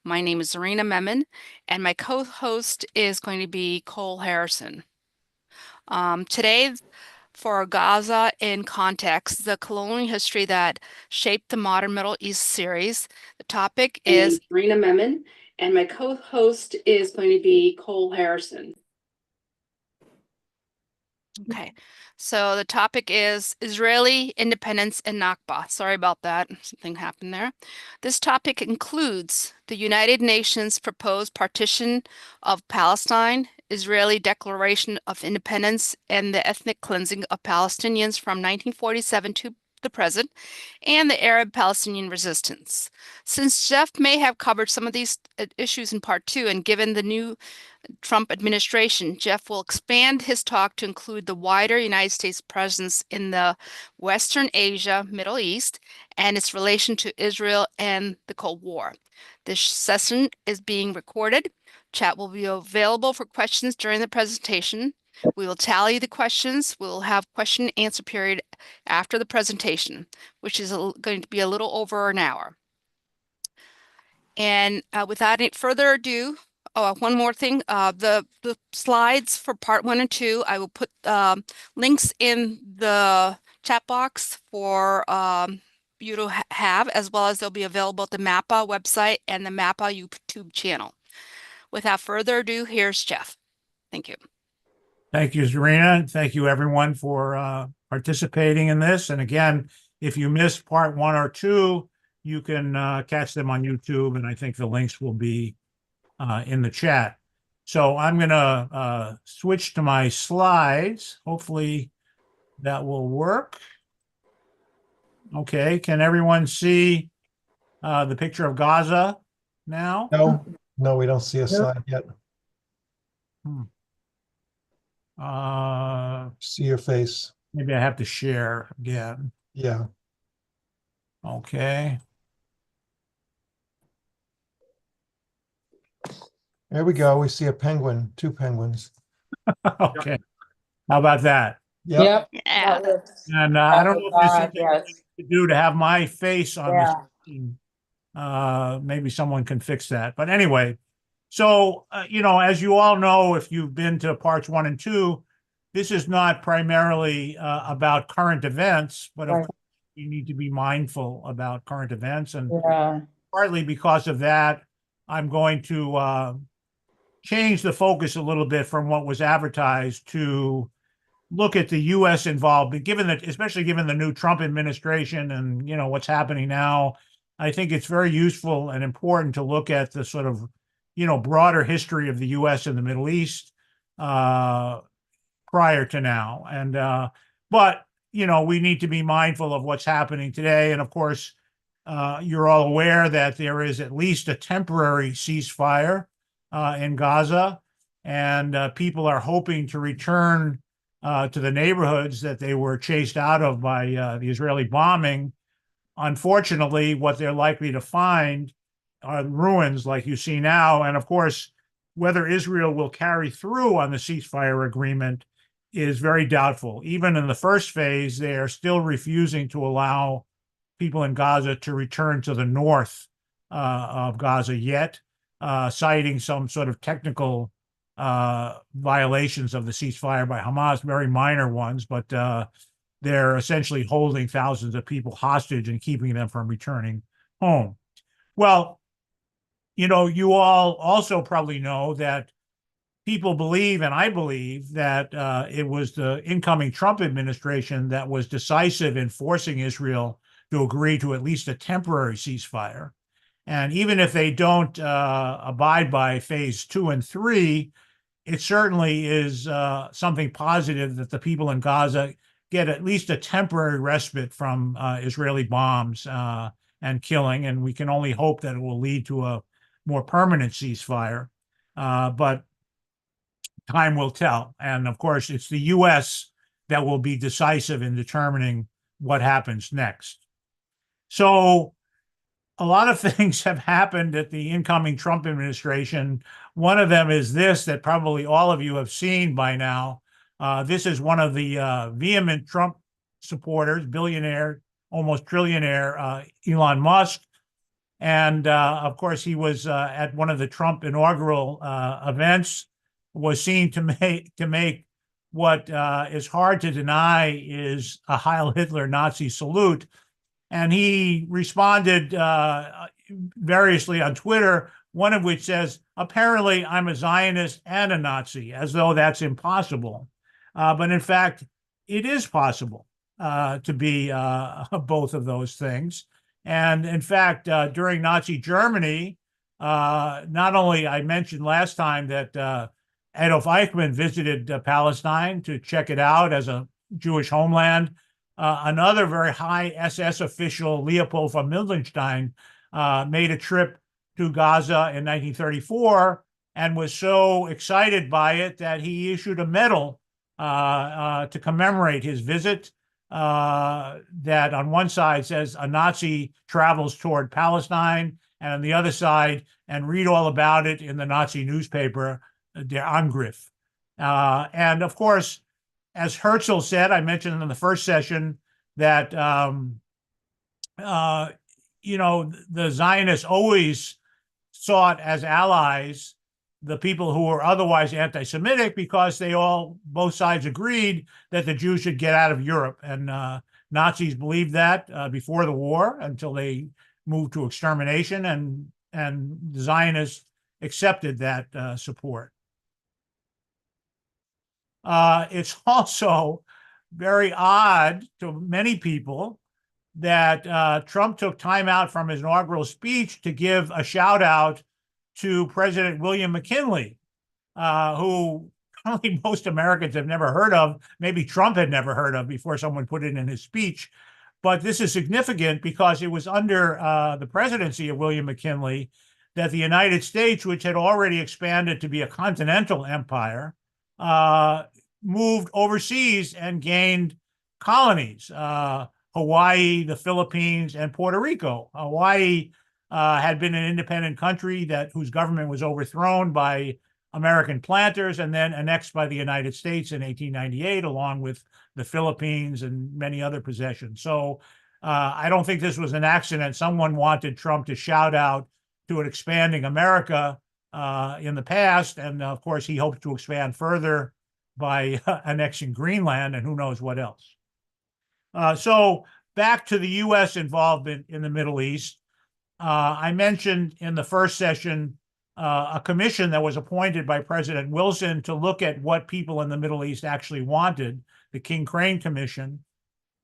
My name is Zarina Memon, and my co-host is going to be Cole Harrison. Today, for Gaza in Context, the colonial history that shaped the modern Middle East series, the topic is Zarina Memon, and my co-host is going to be Cole Harrison. Okay, so the topic is Israeli independence and Nakba. Sorry about that, something happened there. This topic includes the United Nations proposed partition of Palestine, Israeli Declaration of Independence, and the ethnic cleansing of Palestinians from 1947 to the present, and the Arab-Palestinian resistance. Since Jeff may have covered some of these issues in part two, and given the new Trump administration, Jeff will expand his talk to include the wider United States presence in the Western Asia, Middle East, and its relation to Israel and the Cold War. This session is being recorded. Chat will be available for questions during the presentation. We will tally the questions. We will have question and answer period after the presentation, which is going to be a little over an hour. And without any further ado, one more thing. The slides for part 1 and 2, I will put links in the chat box for you to have, as well as they'll be available at the MAPA website and the MAPA YouTube channel. Without further ado, here's Jeff. Thank you. Thank you, Zarina. Thank you, everyone, for participating in this. And again, if you missed part 1 or 2, you can catch them on YouTube, and I think the links will be in the chat. So I'm going to switch to my slides. Hopefully that will work. Okay, can everyone see the picture of Gaza now? No, we don't see a slide yet. See your face. Maybe I have to share again. Yeah. Okay. There we go. We see a penguin, 2 penguins. Okay. How about that? Yep. Yeah. And I don't know if there's something to do to have my face on the screen. Maybe someone can fix that. But anyway, so, as you all know, if you've been to parts 1 and 2, this is not primarily about current events, but of course, you need to be mindful about current events. And partly because of that, I'm going to change the focus a little bit from what was advertised to look at the U.S. involvement, especially given the new Trump administration and, what's happening now. I think it's very useful and important to look at the sort of, broader history of the U.S. in the Middle East prior to now. And, but, we need to be mindful of what's happening today. And of course, you're all aware that there is at least a temporary ceasefire in Gaza, and people are hoping to return to the neighborhoods that they were chased out of by the Israeli bombing. Unfortunately, what they're likely to find are ruins like you see now. And of course, whether Israel will carry through on the ceasefire agreement is very doubtful. Even in the first phase, they are still refusing to allow people in Gaza to return to the north of Gaza yet, citing some sort of technical violations of the ceasefire by Hamas, very minor ones, but they're essentially holding thousands of people hostage and keeping them from returning home. Well, you all also probably know that people believe, and I believe, that it was the incoming Trump administration that was decisive in forcing Israel to agree to at least a temporary ceasefire. And even if they don't abide by phase 2 and 3, it certainly is something positive that the people in Gaza get at least a temporary respite from Israeli bombs and killing. And we can only hope that it will lead to a more permanent ceasefire. But time will tell. And of course, it's the U.S. that will be decisive in determining what happens next. So a lot of things have happened at the incoming Trump administration. One of them is this, that probably all of you have seen by now. This is one of the vehement Trump supporters, billionaire, almost trillionaire, Elon Musk, And of course, he was at one of the Trump inaugural events, was seen to make what is hard to deny is a Heil Hitler Nazi salute. And he responded variously on Twitter, one of which says, apparently I'm a Zionist and a Nazi, as though that's impossible. But in fact, it is possible to be both of those things. And in fact, during Nazi Germany, not only I mentioned last time that Adolf Eichmann visited Palestine to check it out as a Jewish homeland. Another very high SS official, Leopold von Mildenstein, made a trip to Gaza in 1934 and was so excited by it that he issued a medal to commemorate his visit that on one side says a Nazi travels toward Palestine, and on the other side, and read all about it in the Nazi newspaper, Der Angriff. And of course, as Herzl said, I mentioned in the first session that, the Zionists always sought as allies the people who were otherwise anti-Semitic because both sides agreed that the Jews should get out of Europe. And Nazis believed that before the war until they moved to extermination, and the Zionists accepted that support. It's also very odd to many people that Trump took time out from his inaugural speech to give a shout out to President William McKinley, who probably most Americans have never heard of. Maybe Trump had never heard of before someone put it in his speech. But this is significant because it was under the presidency of William McKinley that the United States, which had already expanded to be a continental empire, moved overseas and gained colonies, Hawaii, the Philippines, and Puerto Rico. Hawaii had been an independent country whose government was overthrown by American planters and then annexed by the United States in 1898, along with the Philippines and many other possessions. So I don't think this was an accident. Someone wanted Trump to shout out to an expanding America in the past. And of course, he hopes to expand further by annexing Greenland and who knows what else. So back to the U.S. involvement in the Middle East. I mentioned in the first session a commission that was appointed by President Wilson to look at what people in the Middle East actually wanted, the King-Crane Commission.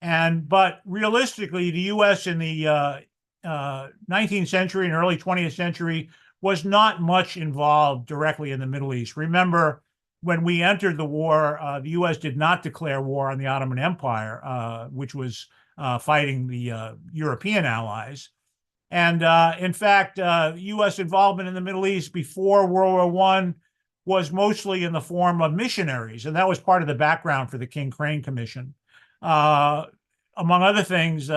But realistically, the U.S. in the 19th century and early 20th century was not much involved directly in the Middle East. Remember, when we entered the war, the U.S. did not declare war on the Ottoman Empire, which was fighting the European allies. And in fact, U.S. involvement in the Middle East before World War I was mostly in the form of missionaries. And that was part of the background for the King-Crane Commission. Among other things,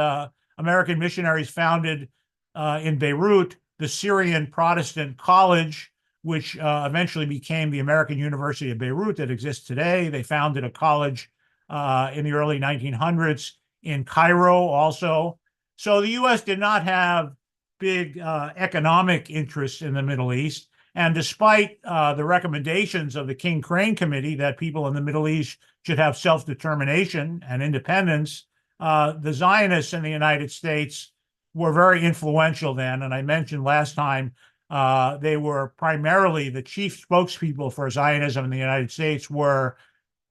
American missionaries founded in Beirut the Syrian Protestant College, which eventually became the American University of Beirut that exists today. They founded a college in the early 1900s in Cairo also. So the U.S. did not have big economic interests in the Middle East. And despite the recommendations of the King-Crane Committee that people in the Middle East should have self-determination and independence, the Zionists in the United States were very influential then. And I mentioned last time, they were primarily the chief spokespeople for Zionism in the United States were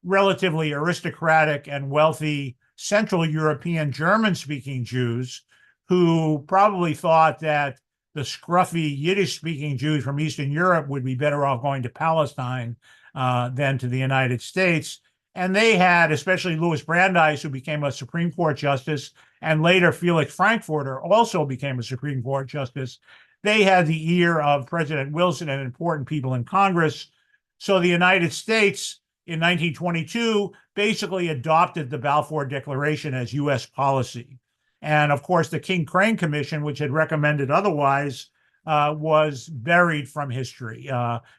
relatively aristocratic and wealthy Central European German-speaking Jews who probably thought that the scruffy Yiddish-speaking Jews from Eastern Europe would be better off going to Palestine than to the United States. And they had, especially Louis Brandeis, who became a Supreme Court justice, and later Felix Frankfurter also became a Supreme Court justice. They had the ear of President Wilson and important people in Congress. So the United States in 1922 basically adopted the Balfour Declaration as U.S. policy. And of course, the King-Crane Commission, which had recommended otherwise, was buried from history.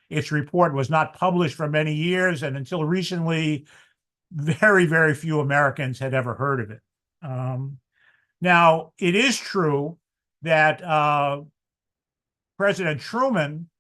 Its report was not published for many years, and until recently, very, very few Americans had ever heard of it. Now, it is true that President Truman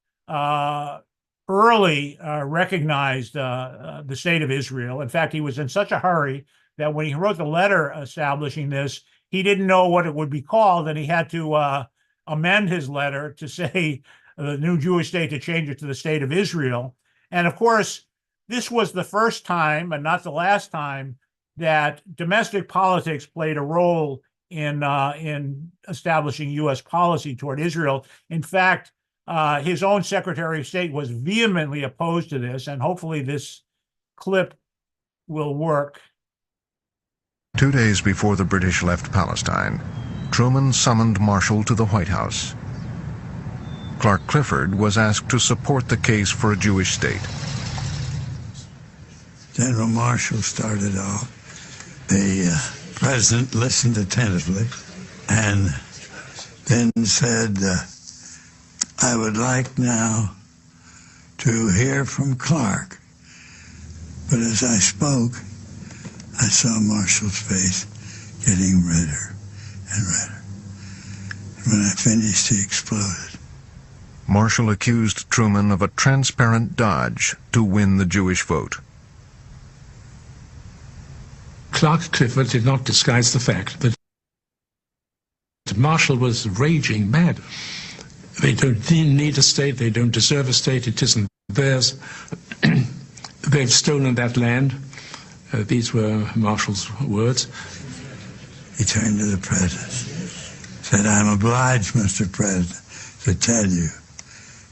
early recognized the state of Israel. In fact, he was in such a hurry that when he wrote the letter establishing this, he didn't know what it would be called, and he had to amend his letter to say the new Jewish state, to change it to the state of Israel. And of course, this was the first time, and not the last time, that domestic politics played a role in establishing U.S. policy toward Israel. In fact, his own Secretary of State was vehemently opposed to this, and hopefully this clip will work. 2 days before the British left Palestine, Truman summoned Marshall to the White House. Clark Clifford was asked to support the case for a Jewish state. General Marshall started off. The president listened attentively and then said, I would like now to hear from Clark. But as I spoke, I saw Marshall's face getting redder and redder. And when I finished, he exploded. Marshall accused Truman of a transparent dodge to win the Jewish vote. Clark Clifford did not disguise the fact that Marshall was raging mad. They don't need a state, they don't deserve a state, it isn't theirs. They've stolen that land. These were Marshall's words. He turned to the president, said, I'm obliged, Mr. President, to tell you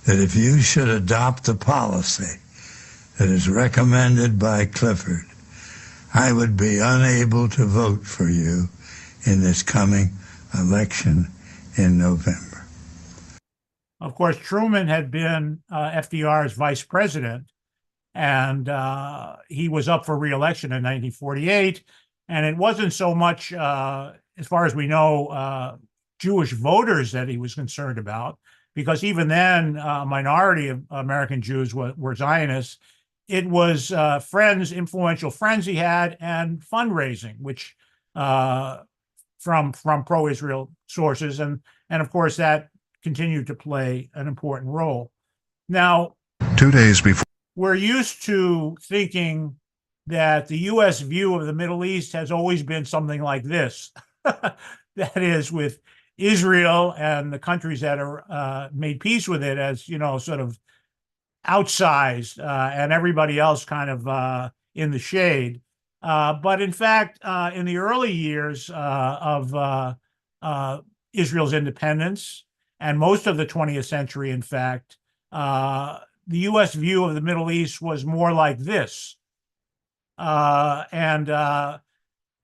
that if you should adopt the policy that is recommended by Clifford, I would be unable to vote for you in this coming election in November. Of course, Truman had been FDR's vice president, and he was up for re-election in 1948. And it wasn't so much, as far as we know, Jewish voters that he was concerned about, because even then, a minority of American Jews were Zionists. It was friends, influential friends he had, and fundraising, which from pro-Israel sources, and of course that continued to play an important role. Now, 2 days before, we're used to thinking that the U.S. view of the Middle East has always been something like this. That is, with Israel and the countries that are made peace with it as, sort of outsized, and everybody else kind of in the shade. But in fact, in the early years of Israel's independence, and most of the 20th century, in fact, the U.S. view of the Middle East was more like this. And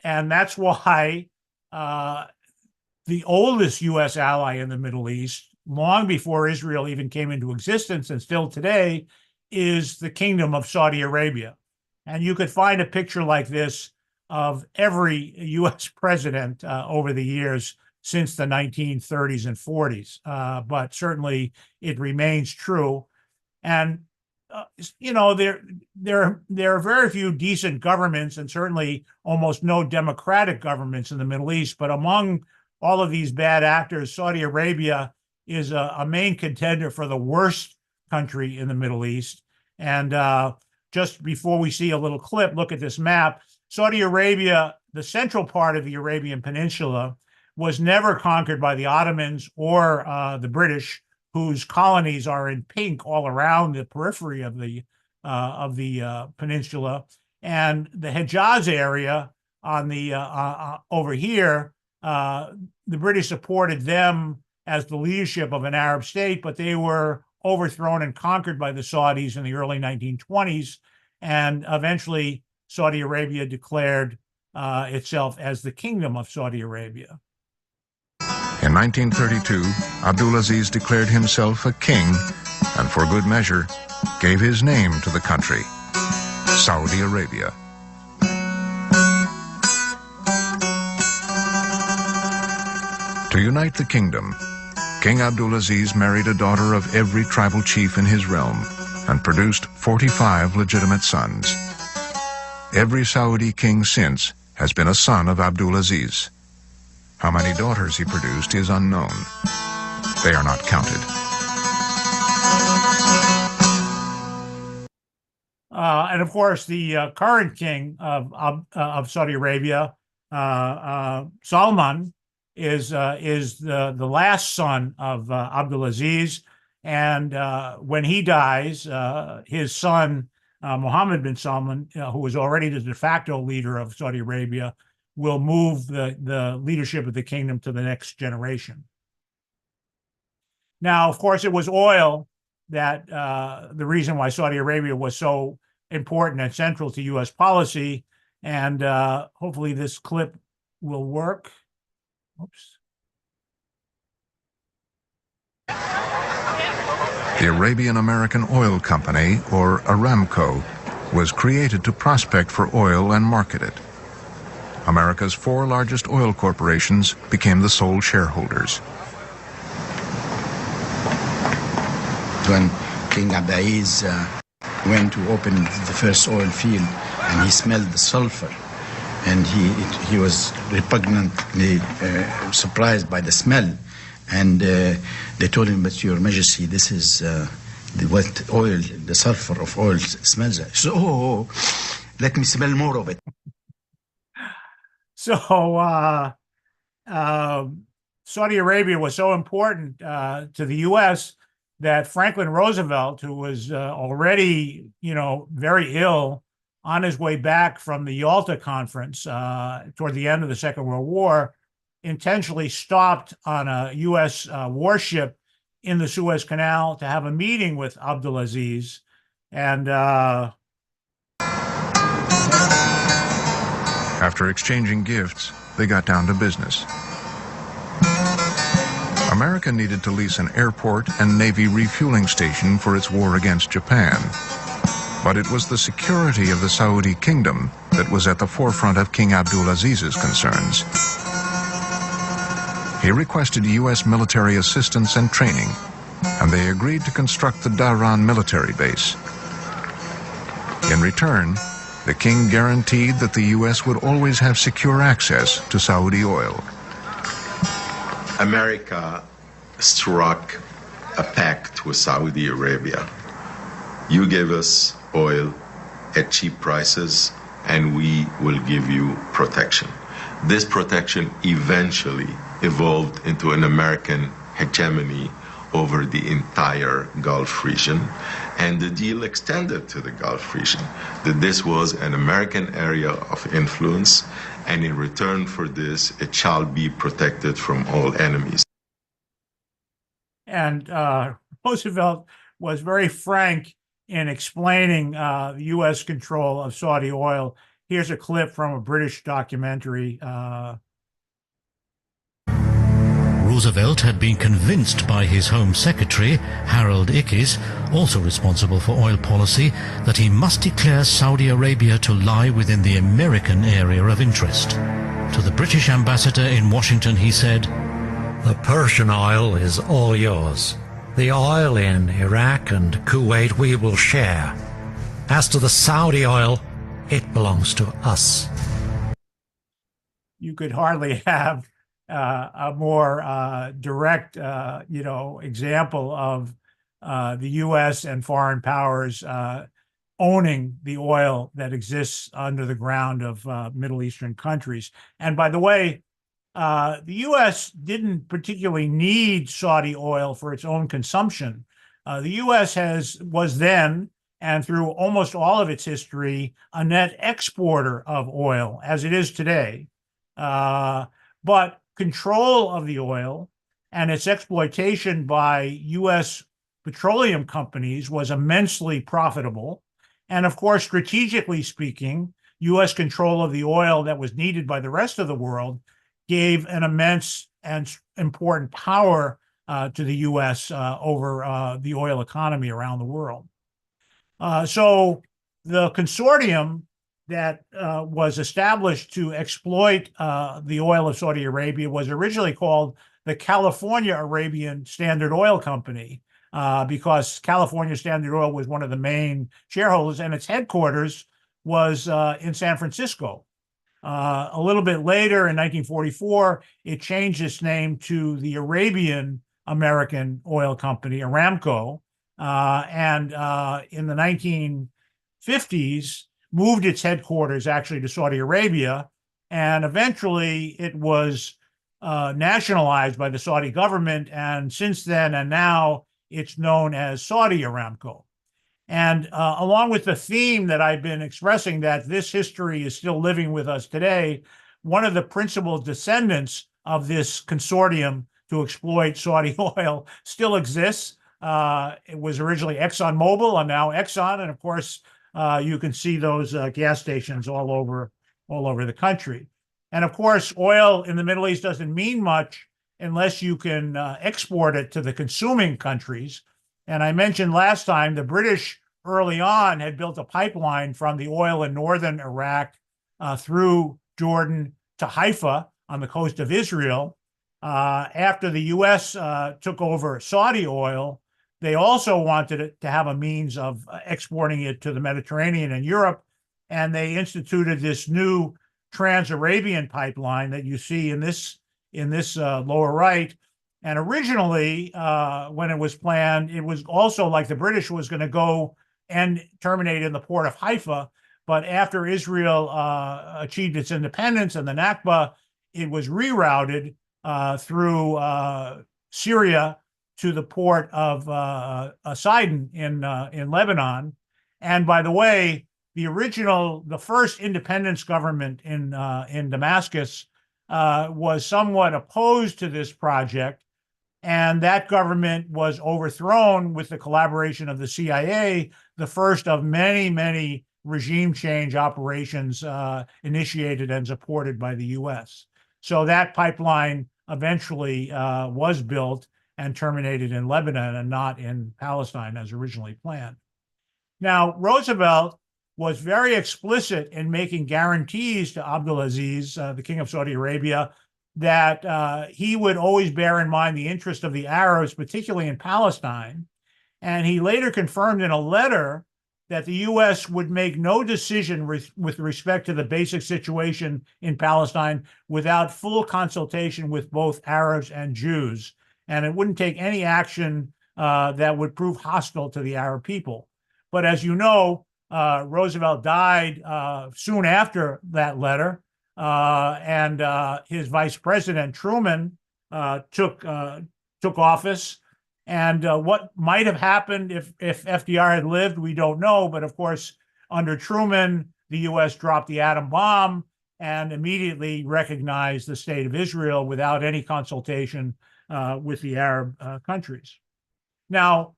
that's why the oldest U.S. ally in the Middle East, long before Israel even came into existence, and still today, is the Kingdom of Saudi Arabia. And you could find a picture like this of every U.S. president over the years since the 1930s and 40s. But certainly it remains true. And, there are very few decent governments, and certainly almost no democratic governments in the Middle East. But among all of these bad actors, Saudi Arabia is a main contender for the worst country in the Middle East. And just before we see a little clip, look at this map. Saudi Arabia, the central part of the Arabian Peninsula, was never conquered by the Ottomans or the British, whose colonies are in pink all around the periphery of the peninsula. And the Hejaz area on the over here, the British supported them as the leadership of an Arab state, but they were overthrown and conquered by the Saudis in the early 1920s. And eventually, Saudi Arabia declared itself as the Kingdom of Saudi Arabia. In 1932, Abdulaziz declared himself a king, and for good measure, gave his name to the country, Saudi Arabia. To unite the kingdom, King Abdulaziz married a daughter of every tribal chief in his realm and produced 45 legitimate sons. Every Saudi king since has been a son of Abdulaziz. How many daughters he produced is unknown. They are not counted. And of course, the current king of Saudi Arabia, Salman, is the last son of Abdulaziz. And when he dies, his son, Mohammed bin Salman, who was already the de facto leader of Saudi Arabia, will move the leadership of the kingdom to the next generation. Now, of course, it was oil that the reason why Saudi Arabia was so important and central to U.S. policy. And hopefully this clip will work. Oops. The Arabian American Oil Company, or Aramco, was created to prospect for oil and market it. America's 4 largest oil corporations became the sole shareholders. When King Abdulaziz went to open the first oil field and he smelled the sulfur, and he was repugnantly surprised by the smell, and they told him, "But Your Majesty, this is what oil, the sulfur of oil smells like." So, let me smell more of it. So Saudi Arabia was so important to the U.S. that Franklin Roosevelt, who was already, very ill on his way back from the Yalta Conference toward the end of the Second World War, intentionally stopped on a U.S. warship in the Suez Canal to have a meeting with Abdulaziz. And after exchanging gifts, they got down to business. America needed to lease an airport and Navy refueling station for its war against Japan. But it was the security of the Saudi kingdom that was at the forefront of King Abdulaziz's concerns. He requested U.S. military assistance and training, and they agreed to construct the Dhahran military base. In return, the king guaranteed that the U.S. would always have secure access to Saudi oil. America struck a pact with Saudi Arabia. You give us oil at cheap prices, and we will give you protection. This protection eventually evolved into an American hegemony over the entire Gulf region, and the deal extended to the Gulf region, that this was an American area of influence, and in return for this, it shall be protected from all enemies. And Roosevelt was very frank in explaining the U.S. control of Saudi oil. Here's a clip from a British documentary. Roosevelt had been convinced by his Home Secretary, Harold Ickes, also responsible for oil policy, that he must declare Saudi Arabia to lie within the American area of interest. To the British ambassador in Washington, he said, "The Persian oil is all yours. The oil in Iraq and Kuwait we will share. As to the Saudi oil, it belongs to us." You could hardly have a more direct, example of the U.S. and foreign powers owning the oil that exists under the ground of Middle Eastern countries. And by the way, the U.S. didn't particularly need Saudi oil for its own consumption. The U.S. was then, and through almost all of its history, a net exporter of oil, as it is today. But control of the oil and its exploitation by U.S. petroleum companies was immensely profitable. And of course, strategically speaking, U.S. control of the oil that was needed by the rest of the world gave an immense and important power to the U.S. over the oil economy around the world. So the consortium that was established to exploit the oil of Saudi Arabia was originally called the California Arabian Standard Oil Company, because California Standard Oil was one of the main shareholders, and its headquarters was in San Francisco. A little bit later, in 1944, it changed its name to the Arabian American Oil Company, Aramco, and in the 50s, moved its headquarters actually to Saudi Arabia, and eventually it was nationalized by the Saudi government, and since then and now it's known as Saudi Aramco. And along with the theme that I've been expressing, that this history is still living with us today, one of the principal descendants of this consortium to exploit Saudi oil still exists. It was originally ExxonMobil and now Exxon. And of course, you can see those gas stations all over the country. And of course, oil in the Middle East doesn't mean much unless you can export it to the consuming countries. And I mentioned last time, the British early on had built a pipeline from the oil in northern Iraq through Jordan to Haifa on the coast of Israel. After the U.S. Took over Saudi oil, they also wanted it to have a means of exporting it to the Mediterranean and Europe, and they instituted this new Trans-Arabian pipeline that you see in this lower right. And originally, when it was planned, it was also like the British was going to go and terminate in the port of Haifa. But after Israel achieved its independence and the Nakba, it was rerouted through Syria to the port of Sidon in Lebanon. And by the way, the first independence government in Damascus was somewhat opposed to this project. And that government was overthrown with the collaboration of the CIA, the first of many, many regime change operations initiated and supported by the US. So that pipeline eventually was built and terminated in Lebanon and not in Palestine as originally planned. Now, Roosevelt was very explicit in making guarantees to Abdulaziz, the King of Saudi Arabia, that he would always bear in mind the interest of the Arabs, particularly in Palestine. And he later confirmed in a letter that the U.S. would make no decision with respect to the basic situation in Palestine without full consultation with both Arabs and Jews. And it wouldn't take any action that would prove hostile to the Arab people. But as you know, Roosevelt died soon after that letter, and his vice president, Truman, took office. And what might have happened if FDR had lived, we don't know. But of course, under Truman, the U.S. dropped the atom bomb and immediately recognized the state of Israel without any consultation with the Arab countries. Now,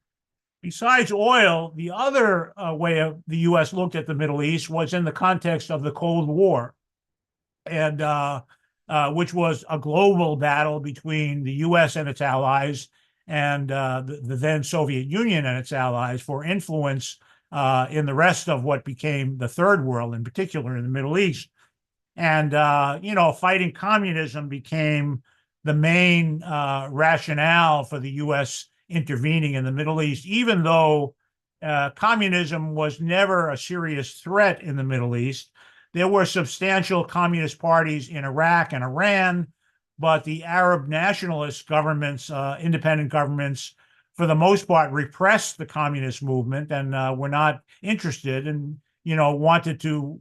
besides oil, the other way the U.S. looked at the Middle East was in the context of the Cold War, and which was a global battle between the U.S. and its allies and the then Soviet Union and its allies for influence in the rest of what became the Third World, in particular in the Middle East. And, fighting communism became the main rationale for the U.S. intervening in the Middle East, even though communism was never a serious threat in the Middle East. There were substantial communist parties in Iraq and Iran, but the Arab nationalist governments, independent governments, for the most part, repressed the communist movement and were not interested and, wanted to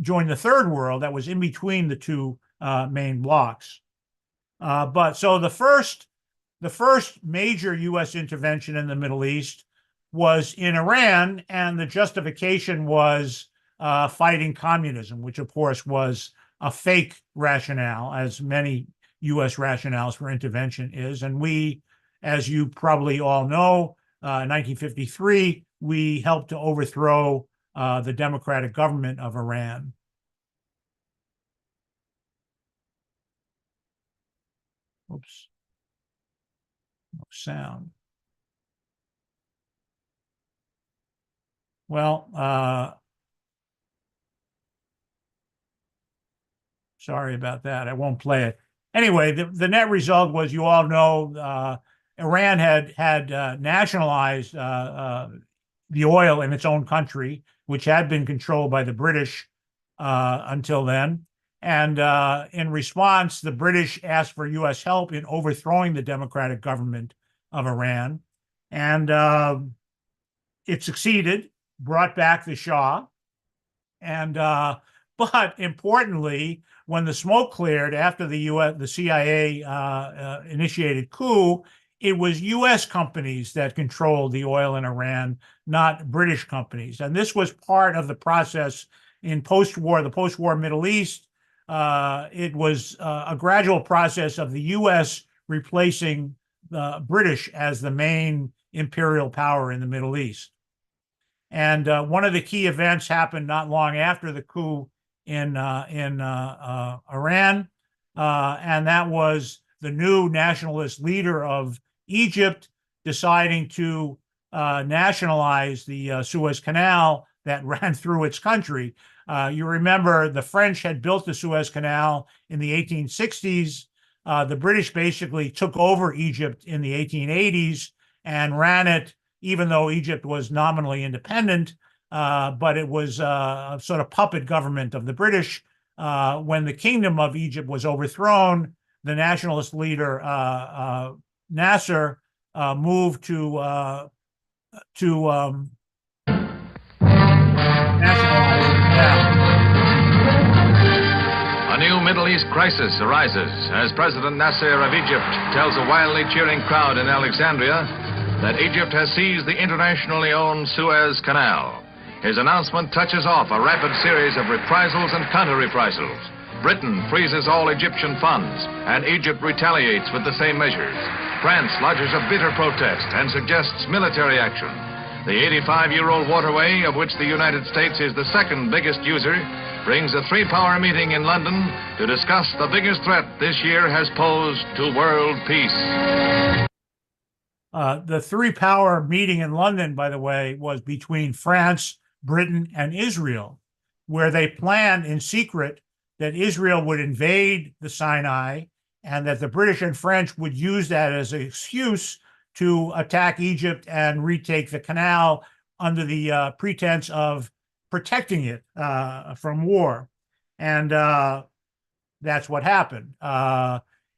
join the Third World that was in between the two main blocs. But so the first major U.S. intervention in the Middle East was in Iran, and the justification was fighting communism, which of course was a fake rationale, as many U.S. rationales for intervention is. And we, as you probably all know, in 1953, we helped to overthrow the democratic government of Iran. Oops. No sound. Well, sorry about that. I won't play it. Anyway, the net result was, you all know, Iran had nationalized the oil in its own country, which had been controlled by the British until then. And in response, the British asked for U.S. help in overthrowing the democratic government of Iran. And it succeeded. brought back the Shah. And but importantly, when the smoke cleared after the CIA initiated coup, it was U.S. companies that controlled the oil in Iran, not British companies. And this was part of the process in the post-war Middle East. It was a gradual process of the U.S. replacing the British as the main imperial power in the Middle East. And one of the key events happened not long after the coup in Iran, and that was the new nationalist leader of Egypt deciding to nationalize the Suez Canal that ran through its country. You remember the French had built the Suez Canal in the 1860s. The British basically took over Egypt in the 1880s and ran it, even though Egypt was nominally independent, but it was a sort of puppet government of the British. When the Kingdom of Egypt was overthrown, the nationalist leader Nasser moved to nationalize the canal. A new Middle East crisis arises as President Nasser of Egypt tells a wildly cheering crowd in Alexandria that Egypt has seized the internationally owned Suez Canal. His announcement touches off a rapid series of reprisals and counter-reprisals. Britain freezes all Egyptian funds, and Egypt retaliates with the same measures. France lodges a bitter protest and suggests military action. The 85-year-old waterway, of which the United States is the second biggest user, brings a three-power meeting in London to discuss the biggest threat this year has posed to world peace. The three-power meeting in London, by the way, was between France, Britain, and Israel, where they planned in secret that Israel would invade the Sinai and that the British and French would use that as an excuse to attack Egypt and retake the canal under the pretense of protecting it from war. And that's what happened.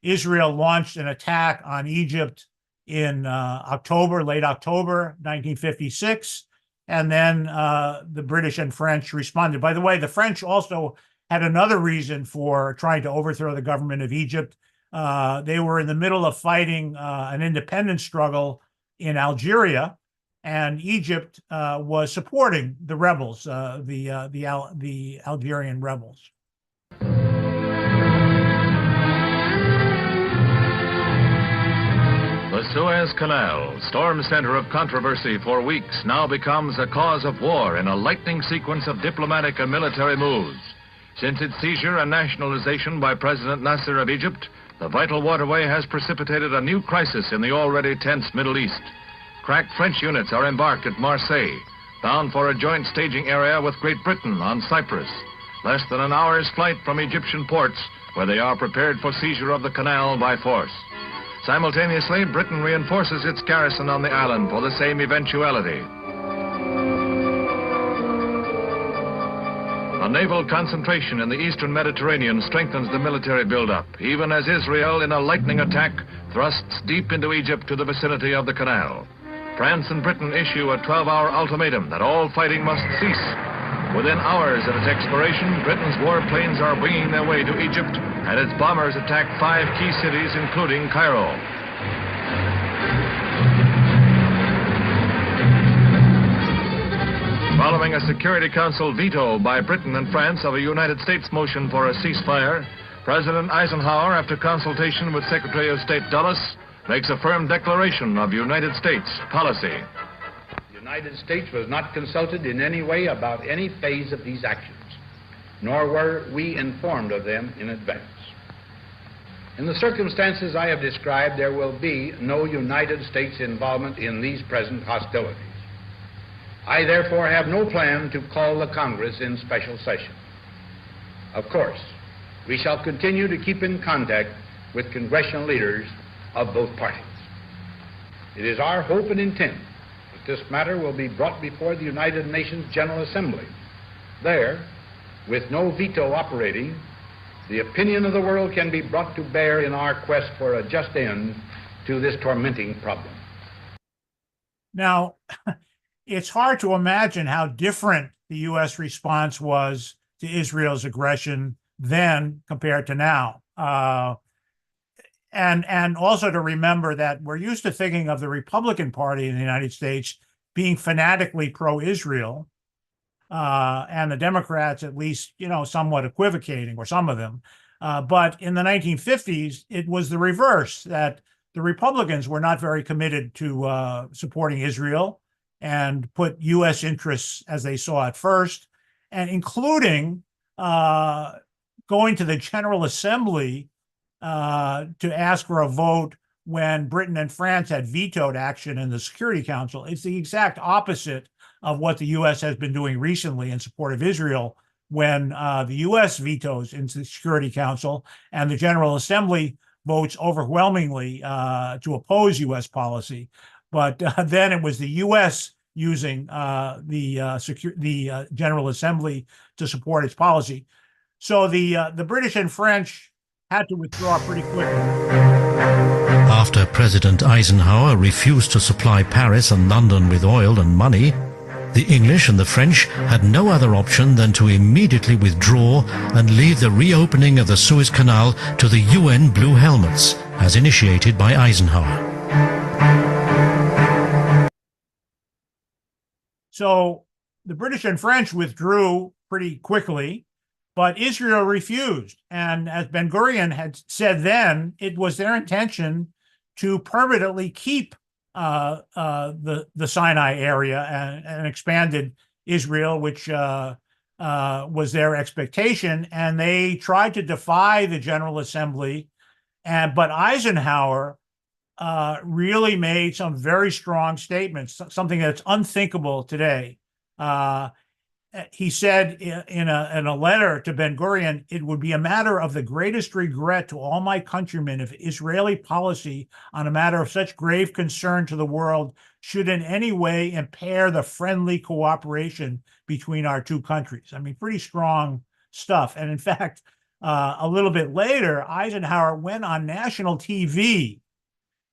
Israel launched an attack on Egypt in late October 1956, and then the British and French responded. By the way, the French also had another reason for trying to overthrow the government of Egypt. They were in the middle of fighting an independence struggle in Algeria, and Egypt was supporting the rebels, the Algerian rebels. The Suez Canal, storm center of controversy for weeks, now becomes a cause of war in a lightning sequence of diplomatic and military moves. Since its seizure and nationalization by President Nasser of Egypt, the vital waterway has precipitated a new crisis in the already tense Middle East. Crack French units are embarked at Marseille, bound for a joint staging area with Great Britain on Cyprus, less than an hour's flight from Egyptian ports, where they are prepared for seizure of the canal by force. Simultaneously, Britain reinforces its garrison on the island for the same eventuality. A naval concentration in the eastern Mediterranean strengthens the military buildup, even as Israel, in a lightning attack, thrusts deep into Egypt to the vicinity of the canal. France and Britain issue a 12-hour ultimatum that all fighting must cease. Within hours of its expiration, Britain's warplanes are winging their way to Egypt, and its bombers attack 5 key cities, including Cairo. Following a Security Council veto by Britain and France of a United States motion for a ceasefire, President Eisenhower, after consultation with Secretary of State Dulles, makes a firm declaration of United States policy. The United States was not consulted in any way about any phase of these actions, nor were we informed of them in advance. In the circumstances I have described, there will be no United States involvement in these present hostilities. I therefore have no plan to call the Congress in special session. Of course, we shall continue to keep in contact with congressional leaders of both parties. It is our hope and intent that this matter will be brought before the United Nations General Assembly. There, with no veto operating, the opinion of the world can be brought to bear in our quest for a just end to this tormenting problem. Now, it's hard to imagine how different the U.S. response was to Israel's aggression then compared to now. And also to remember that we're used to thinking of the Republican Party in the United States being fanatically pro-Israel, and the Democrats at least, somewhat equivocating, or some of them. But in the 1950s, it was the reverse, that the Republicans were not very committed to supporting Israel and put U.S. interests as they saw it first, and including going to the General Assembly to ask for a vote when Britain and France had vetoed action in the Security Council. It's the exact opposite of what the U.S. has been doing recently in support of Israel, when the U.S. vetoes in the Security Council and the General Assembly votes overwhelmingly to oppose U.S. policy. But then it was the U.S. using the General Assembly to support its policy. So the British and French had to withdraw pretty quickly. After President Eisenhower refused to supply Paris and London with oil and money, the English and the French had no other option than to immediately withdraw and leave the reopening of the Suez Canal to the UN Blue Helmets, as initiated by Eisenhower. So the British and French withdrew pretty quickly, but Israel refused. And as Ben-Gurion had said then, it was their intention to permanently keep the Sinai area and expanded Israel, which was their expectation. And they tried to defy the General Assembly. But Eisenhower really made some very strong statements, something that's unthinkable today. He said in a letter to Ben-Gurion, "It would be a matter of the greatest regret to all my countrymen if Israeli policy on a matter of such grave concern to the world should in any way impair the friendly cooperation between our two countries." I mean, pretty strong stuff. And in fact, a little bit later, Eisenhower went on national TV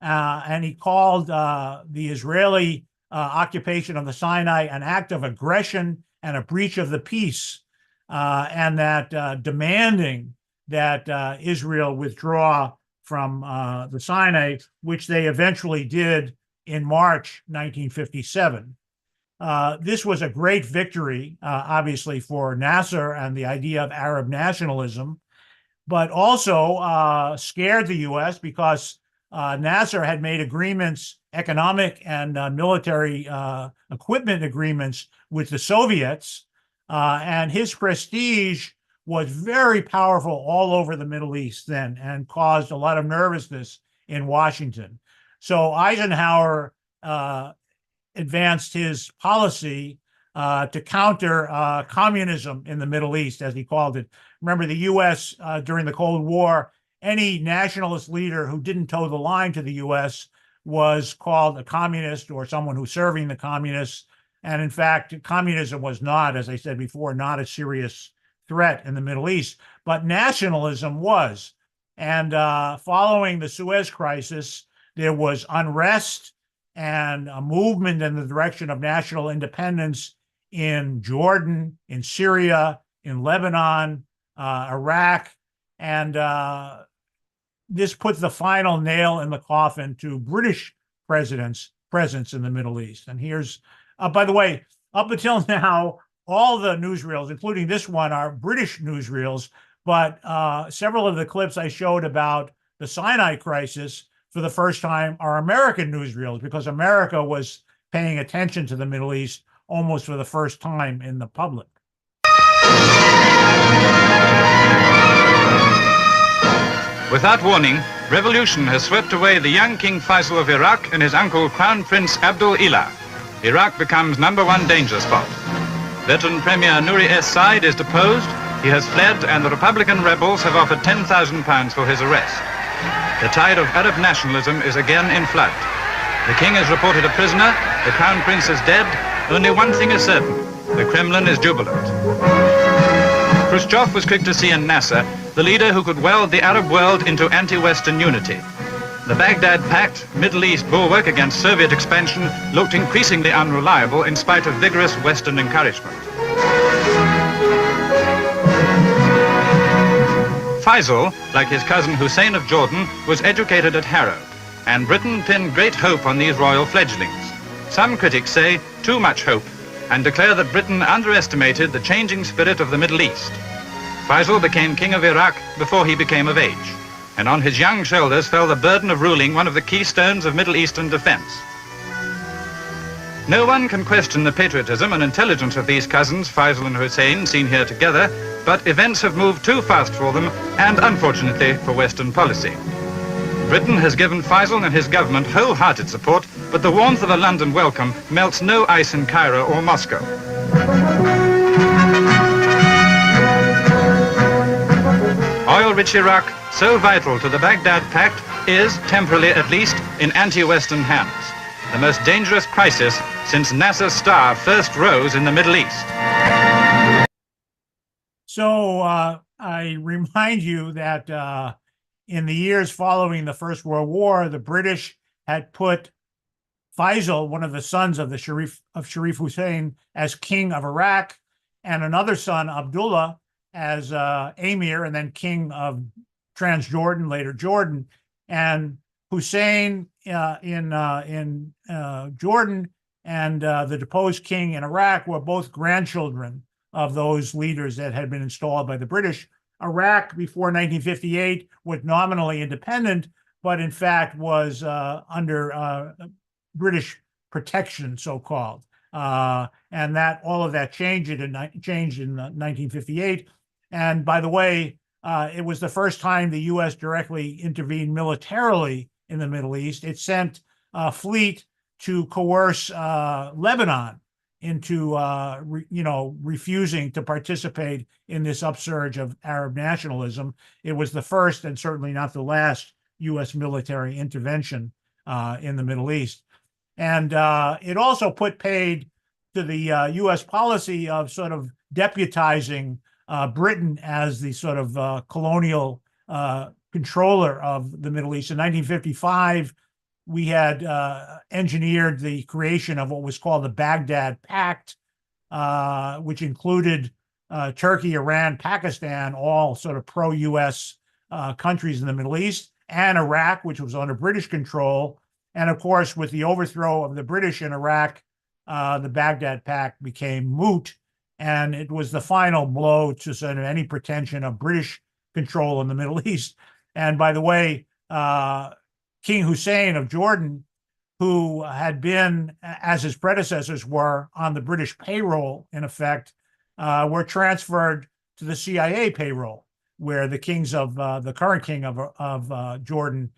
and he called the Israeli occupation of the Sinai an act of aggression and a breach of the peace, and that demanding that Israel withdraw from the Sinai, which they eventually did in March 1957. This was a great victory, obviously, for Nasser and the idea of Arab nationalism, but also scared the U.S. because Nasser had made agreements, economic and military equipment agreements with the Soviets, and his prestige was very powerful all over the Middle East then and caused a lot of nervousness in Washington. So Eisenhower advanced his policy to counter communism in the Middle East, as he called it. Remember, the U.S. During the Cold War, any nationalist leader who didn't toe the line to the U.S. was called a communist or someone who's serving the communists. And in fact, communism was not, as I said before, not a serious threat in the Middle East, but nationalism was. And following the Suez crisis, there was unrest and a movement in the direction of national independence in Jordan, in Syria, in Lebanon, Iraq, and this put the final nail in the coffin to British presidents' presence in the Middle East. And here's, by the way, up until now, all the newsreels, including this one, are British newsreels, but several of the clips I showed about the Sinai crisis for the first time are American newsreels, because America was paying attention to the Middle East almost for the first time in the public. Without warning, revolution has swept away the young King Faisal of Iraq and his uncle Crown Prince Abdul Ilah. Iraq becomes #1 danger spot. Veteran Premier Nouri Es-Said is deposed, he has fled, and the Republican rebels have offered £10,000 for his arrest. The tide of Arab nationalism is again in flood. The king is reported a prisoner, the Crown Prince is dead. Only one thing is certain, the Kremlin is jubilant. Khrushchev was quick to see in Nasser the leader who could weld the Arab world into anti-Western unity. The Baghdad Pact, Middle East bulwark against Soviet expansion, looked increasingly unreliable in spite of vigorous Western encouragement. Faisal, like his cousin Hussein of Jordan, was educated at Harrow, and Britain pinned great hope on these royal fledglings. Some critics say too much hope, and declare that Britain underestimated the changing spirit of the Middle East. Faisal became king of Iraq before he became of age, and on his young shoulders fell the burden of ruling one of the keystones of Middle Eastern defense. No one can question the patriotism and intelligence of these cousins, Faisal and Hussein, seen here together, but events have moved too fast for them, and unfortunately for Western policy. Britain has given Faisal and his government wholehearted support, but the warmth of a London welcome melts no ice in Cairo or Moscow. Oil-rich Iraq, so vital to the Baghdad Pact, is, temporarily at least, in anti-Western hands. The most dangerous crisis since Nasser's star first rose in the Middle East. So I remind you that in the years following the First World War, the British had put Faisal, one of the sons of Sharif Hussein, as king of Iraq, and another son, Abdullah, as emir and then king of Transjordan, later Jordan, and Hussein in Jordan and the deposed king in Iraq were both grandchildren of those leaders that had been installed by the British. Iraq before 1958 was nominally independent, but in fact was under British protection, so-called. And that all of that changed in 1958. And by the way, it was the first time the U.S. directly intervened militarily in the Middle East. It sent a fleet to coerce Lebanon into, refusing to participate in this upsurge of Arab nationalism. It was the first and certainly not the last U.S. military intervention in the Middle East. And it also put paid to the U.S. policy of sort of deputizing Britain as the sort of colonial controller of the Middle East. In 1955, we had engineered the creation of what was called the Baghdad Pact, which included Turkey, Iran, Pakistan, all sort of pro-U.S. Countries in the Middle East, and Iraq, which was under British control. And of course, with the overthrow of the British in Iraq, the Baghdad Pact became moot, and it was the final blow to sort of any pretension of British control in the Middle East. And by the way, King Hussein of Jordan, who had been, as his predecessors were, on the British payroll, in effect, were transferred to the CIA payroll, where the kings of the current king of Jordan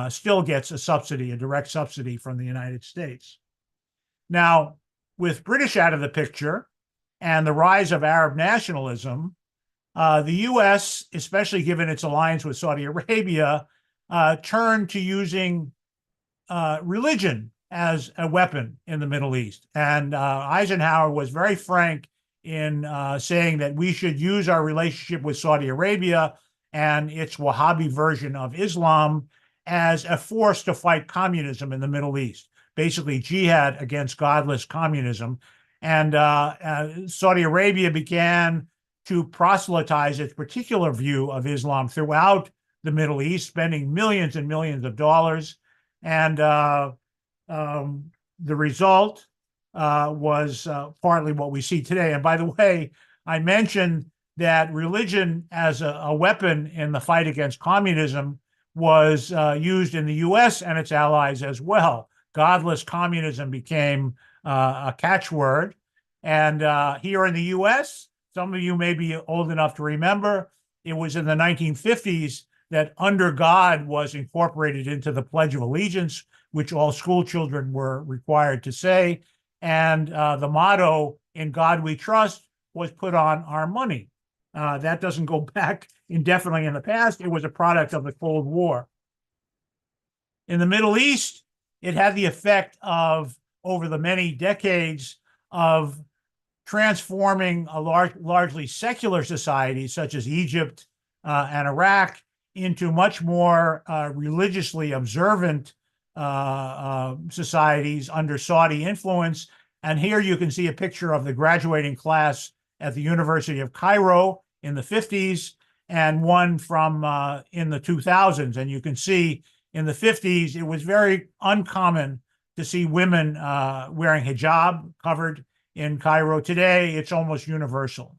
still gets a subsidy, a direct subsidy from the United States. Now, with British out of the picture and the rise of Arab nationalism, the U.S., especially given its alliance with Saudi Arabia, turned to using religion as a weapon in the Middle East. And Eisenhower was very frank in saying that we should use our relationship with Saudi Arabia and its Wahhabi version of Islam as a force to fight communism in the Middle East, basically jihad against godless communism. And Saudi Arabia began to proselytize its particular view of Islam throughout the Middle East, spending millions and millions of dollars. And the result was partly what we see today. And by the way, I mentioned that religion as a weapon in the fight against communism was used in the U.S. and its allies as well. Godless communism became a catchword. And here in the U.S., some of you may be old enough to remember, it was in the 1950s that under God was incorporated into the Pledge of Allegiance, which all school children were required to say. And the motto, "In God We Trust," was put on our money. That doesn't go back indefinitely in the past. It was a product of the Cold War. In the Middle East, it had the effect of, over the many decades, of transforming a largely secular society such as Egypt and Iraq into much more religiously observant societies under Saudi influence. And here you can see a picture of the graduating class at the University of Cairo in the 50s and one from in the 2000s. And you can see in the 50s, it was very uncommon to see women wearing hijab covered in Cairo. Today, it's almost universal.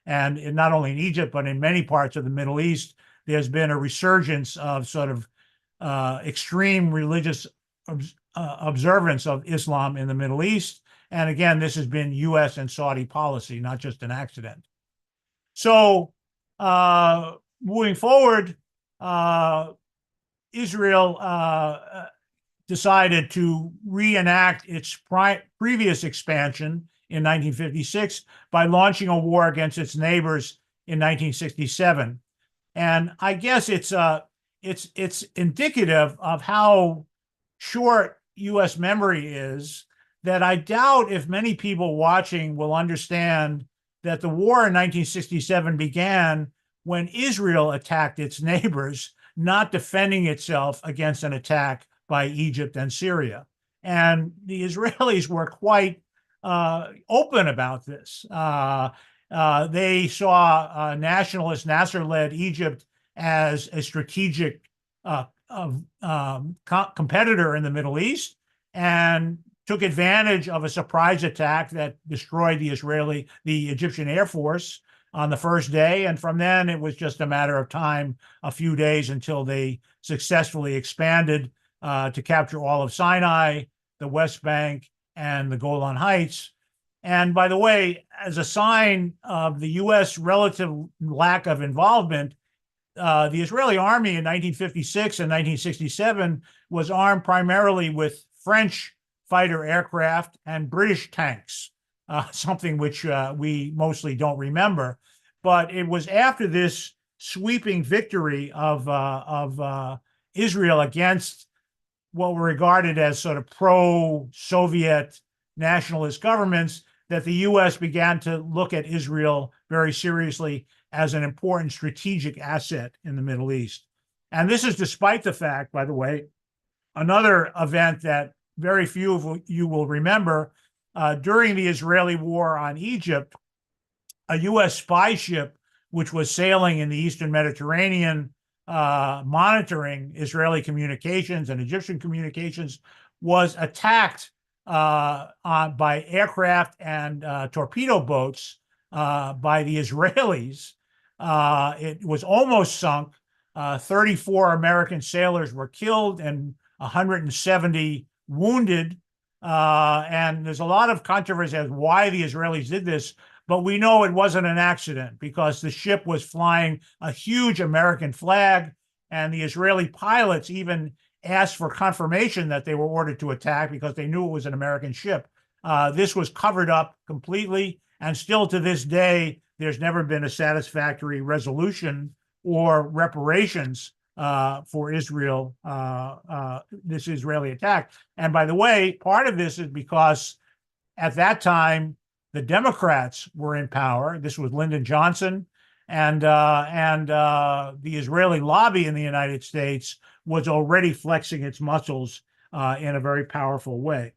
And not only in Egypt, but in many parts of the Middle East, there's been a resurgence of sort of extreme religious observance of Islam in the Middle East. And again, this has been US and Saudi policy, not just an accident. So moving forward, Israel decided to reenact its previous expansion in 1956 by launching a war against its neighbors in 1967. And I guess it's indicative of how short US memory is, that I doubt if many people watching will understand that the war in 1967 began when Israel attacked its neighbors, not defending itself against an attack by Egypt and Syria. And the Israelis were quite open about this. They saw nationalist Nasser-led Egypt as a strategic competitor in the Middle East, and took advantage of a surprise attack that destroyed the Egyptian Air Force on the first day. And from then, it was just a matter of time, a few days, until they successfully expanded to capture all of Sinai, the West Bank, and the Golan Heights. And by the way, as a sign of the US relative lack of involvement, the Israeli army in 1956 and 1967 was armed primarily with French fighter aircraft and British tanks, something which we mostly don't remember. But it was after this sweeping victory of Israel against what were regarded as sort of pro-Soviet nationalist governments that the US began to look at Israel very seriously as an important strategic asset in the Middle East. And this is despite the fact, by the way, another event that very few of you will remember, during the Israeli war on Egypt, a US spy ship, which was sailing in the Eastern Mediterranean, monitoring Israeli communications and Egyptian communications, was attacked by aircraft and torpedo boats by the Israelis. It was almost sunk. 34 American sailors were killed and 170 wounded. And there's a lot of controversy as why the Israelis did this, but we know it wasn't an accident, because the ship was flying a huge American flag, and the Israeli pilots even asked for confirmation that they were ordered to attack because they knew it was an American ship. This was covered up completely, and still to this day, there's never been a satisfactory resolution or reparations for Israel, this Israeli attack. And by the way, part of this is because at that time, the Democrats were in power. This was Lyndon Johnson, and the Israeli lobby in the United States was already flexing its muscles in a very powerful way.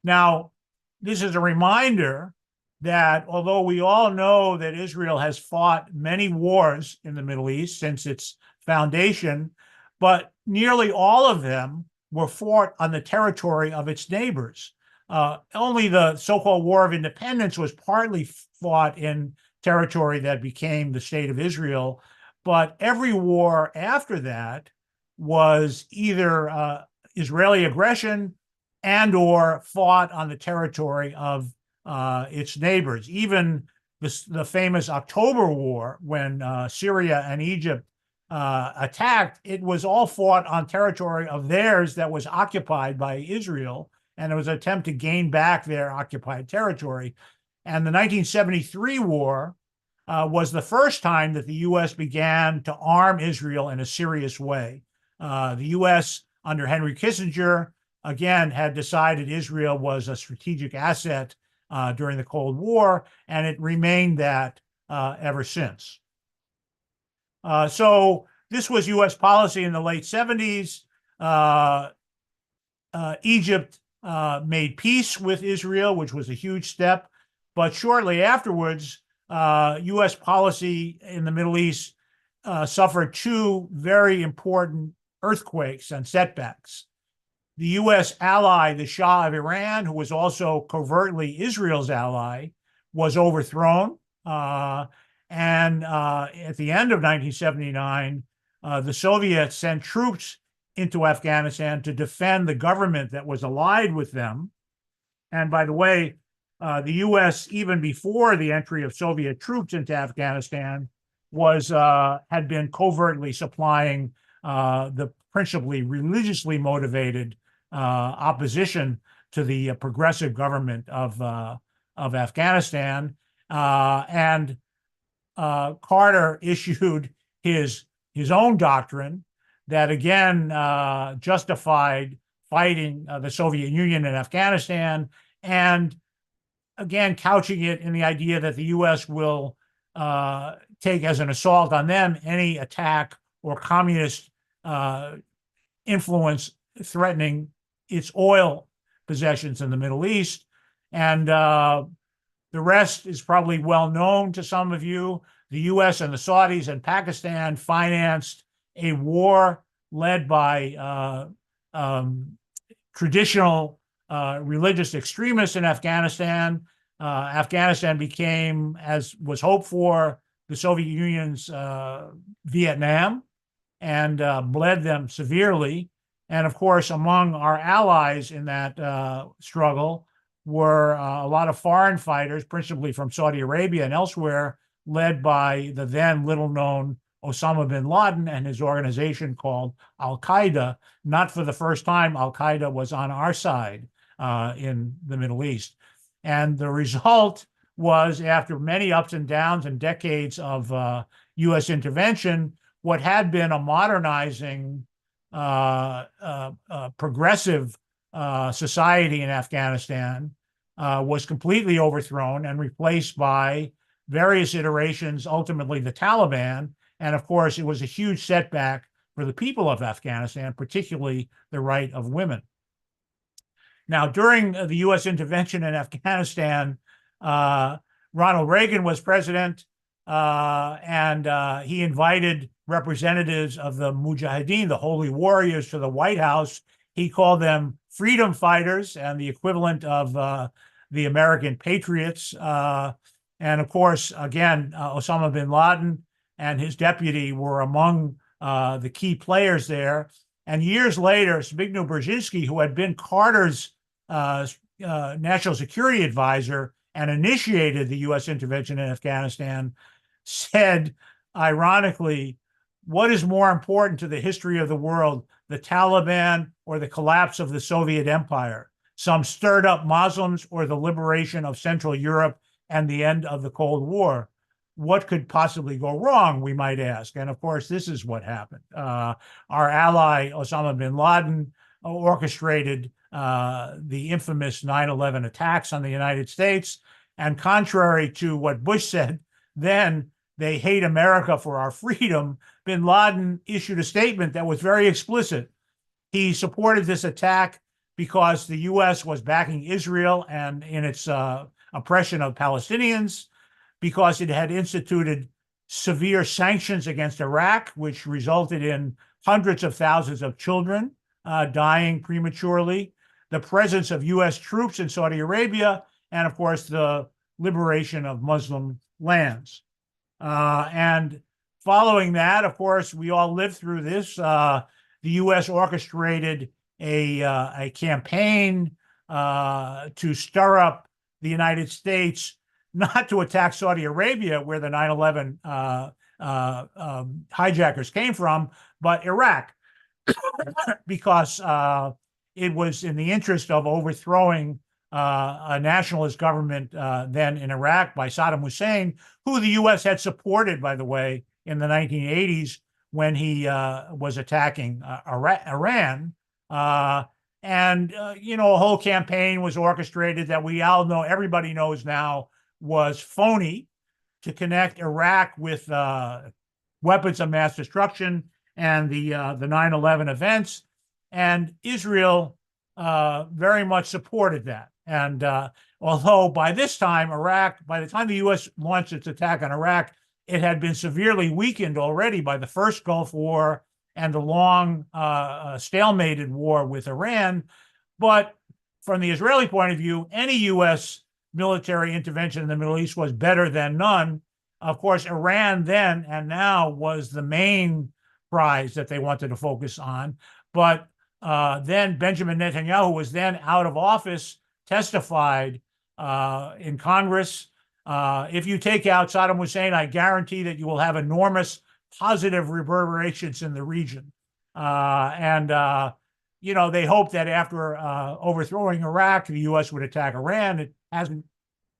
Now, this is a reminder that although we all know that Israel has fought many wars in the Middle East since its foundation, but nearly all of them were fought on the territory of its neighbors. Only the so-called War of Independence was partly fought in territory that became the State of Israel, but every war after that was either Israeli aggression and or fought on the territory of its neighbors. Even the famous October War, when Syria and Egypt attacked, it was all fought on territory of theirs that was occupied by Israel, and it was an attempt to gain back their occupied territory. And the 1973 war was the first time that the U.S. began to arm Israel in a serious way. The U.S. under Henry Kissinger, again, had decided Israel was a strategic asset during the Cold War, and it remained that ever since. So this was U.S. policy in the late 70s. Egypt made peace with Israel, which was a huge step. But shortly afterwards, U.S. policy in the Middle East suffered two very important earthquakes and setbacks. The U.S. ally, the Shah of Iran, who was also covertly Israel's ally, was overthrown. And at the end of 1979, the Soviets sent troops into Afghanistan to defend the government that was allied with them. And by the way, the U.S., even before the entry of Soviet troops into Afghanistan, had been covertly supplying the principally religiously motivated opposition to the progressive government of Afghanistan. And Carter issued his own doctrine that again justified fighting the Soviet Union in Afghanistan, and again couching it in the idea that the U.S. will take as an assault on them any attack or communist influence threatening its oil possessions in the Middle East. And the rest is probably well known to some of you. The U.S. and the Saudis and Pakistan financed a war led by traditional religious extremists in Afghanistan. Afghanistan became, as was hoped for, the Soviet Union's Vietnam, and bled them severely. And of course, among our allies in that struggle were a lot of foreign fighters, principally from Saudi Arabia and elsewhere, led by the then little-known Osama bin Laden and his organization called Al-Qaeda. Not for the first time, Al-Qaeda was on our side in the Middle East. And the result was, after many ups and downs and decades of U.S. intervention, what had been a modernizing, progressive society in Afghanistan was completely overthrown and replaced by various iterations, ultimately the Taliban. And of course, it was a huge setback for the people of Afghanistan, particularly the right of women. Now, during the U.S. intervention in Afghanistan, Ronald Reagan was president, and he invited representatives of the Mujahideen, the holy warriors, to the White House. He called them freedom fighters and the equivalent of the American patriots. And of course, again, Osama bin Laden and his deputy were among the key players there. And years later, Zbigniew Brzezinski, who had been Carter's national security advisor and initiated the U.S. intervention in Afghanistan, said, ironically, what is more important to the history of the world, the Taliban or the collapse of the Soviet Empire? Some stirred up Muslims or the liberation of Central Europe and the end of the Cold War? What could possibly go wrong, we might ask? And of course, this is what happened. Our ally, Osama bin Laden, orchestrated the infamous 9/11 attacks on the United States. And contrary to what Bush said then, they hate America for our freedom, bin Laden issued a statement that was very explicit. He supported this attack because the U.S. was backing Israel and in its oppression of Palestinians, because it had instituted severe sanctions against Iraq, which resulted in hundreds of thousands of children dying prematurely, the presence of U.S. troops in Saudi Arabia, and of course, the liberation of Muslim lands. And following that, of course, we all lived through this. The U.S. orchestrated a campaign to stir up the United States, not to attack Saudi Arabia, where the 9/11 hijackers came from, but Iraq, because it was in the interest of overthrowing a nationalist government then in Iraq by Saddam Hussein, who the U.S. had supported, by the way, in the 1980s when he was attacking Iran. And a whole campaign was orchestrated that we all know, everybody knows now, was phony, to connect Iraq with weapons of mass destruction and the 9/11 events. And Israel very much supported that. And although by this time, by the time the U.S. launched its attack on Iraq, it had been severely weakened already by the first Gulf War and the long stalemated war with Iran. But from the Israeli point of view, any U.S. military intervention in the Middle East was better than none. Of course, Iran then and now was the main prize that they wanted to focus on. But then Benjamin Netanyahu, who was then out of office, testified in Congress. If you take out Saddam Hussein, I guarantee that you will have enormous positive reverberations in the region. You know, they hope that after overthrowing Iraq, the U.S. would attack Iran. It hasn't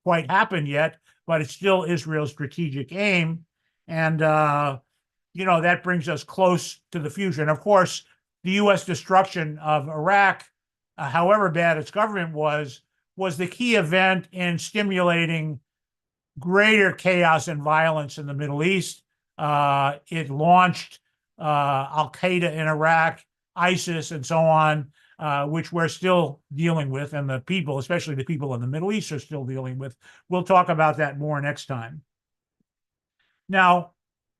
quite happened yet, but it's still Israel's strategic aim. And, you know, that brings us close to the future. And of course, the U.S. destruction of Iraq, however bad its government was the key event in stimulating greater chaos and violence in the Middle East. It launched Al-Qaeda in Iraq, ISIS, and so on, which we're still dealing with, and the people, especially the people in the Middle East, are still dealing with. We'll talk about that more next time. Now,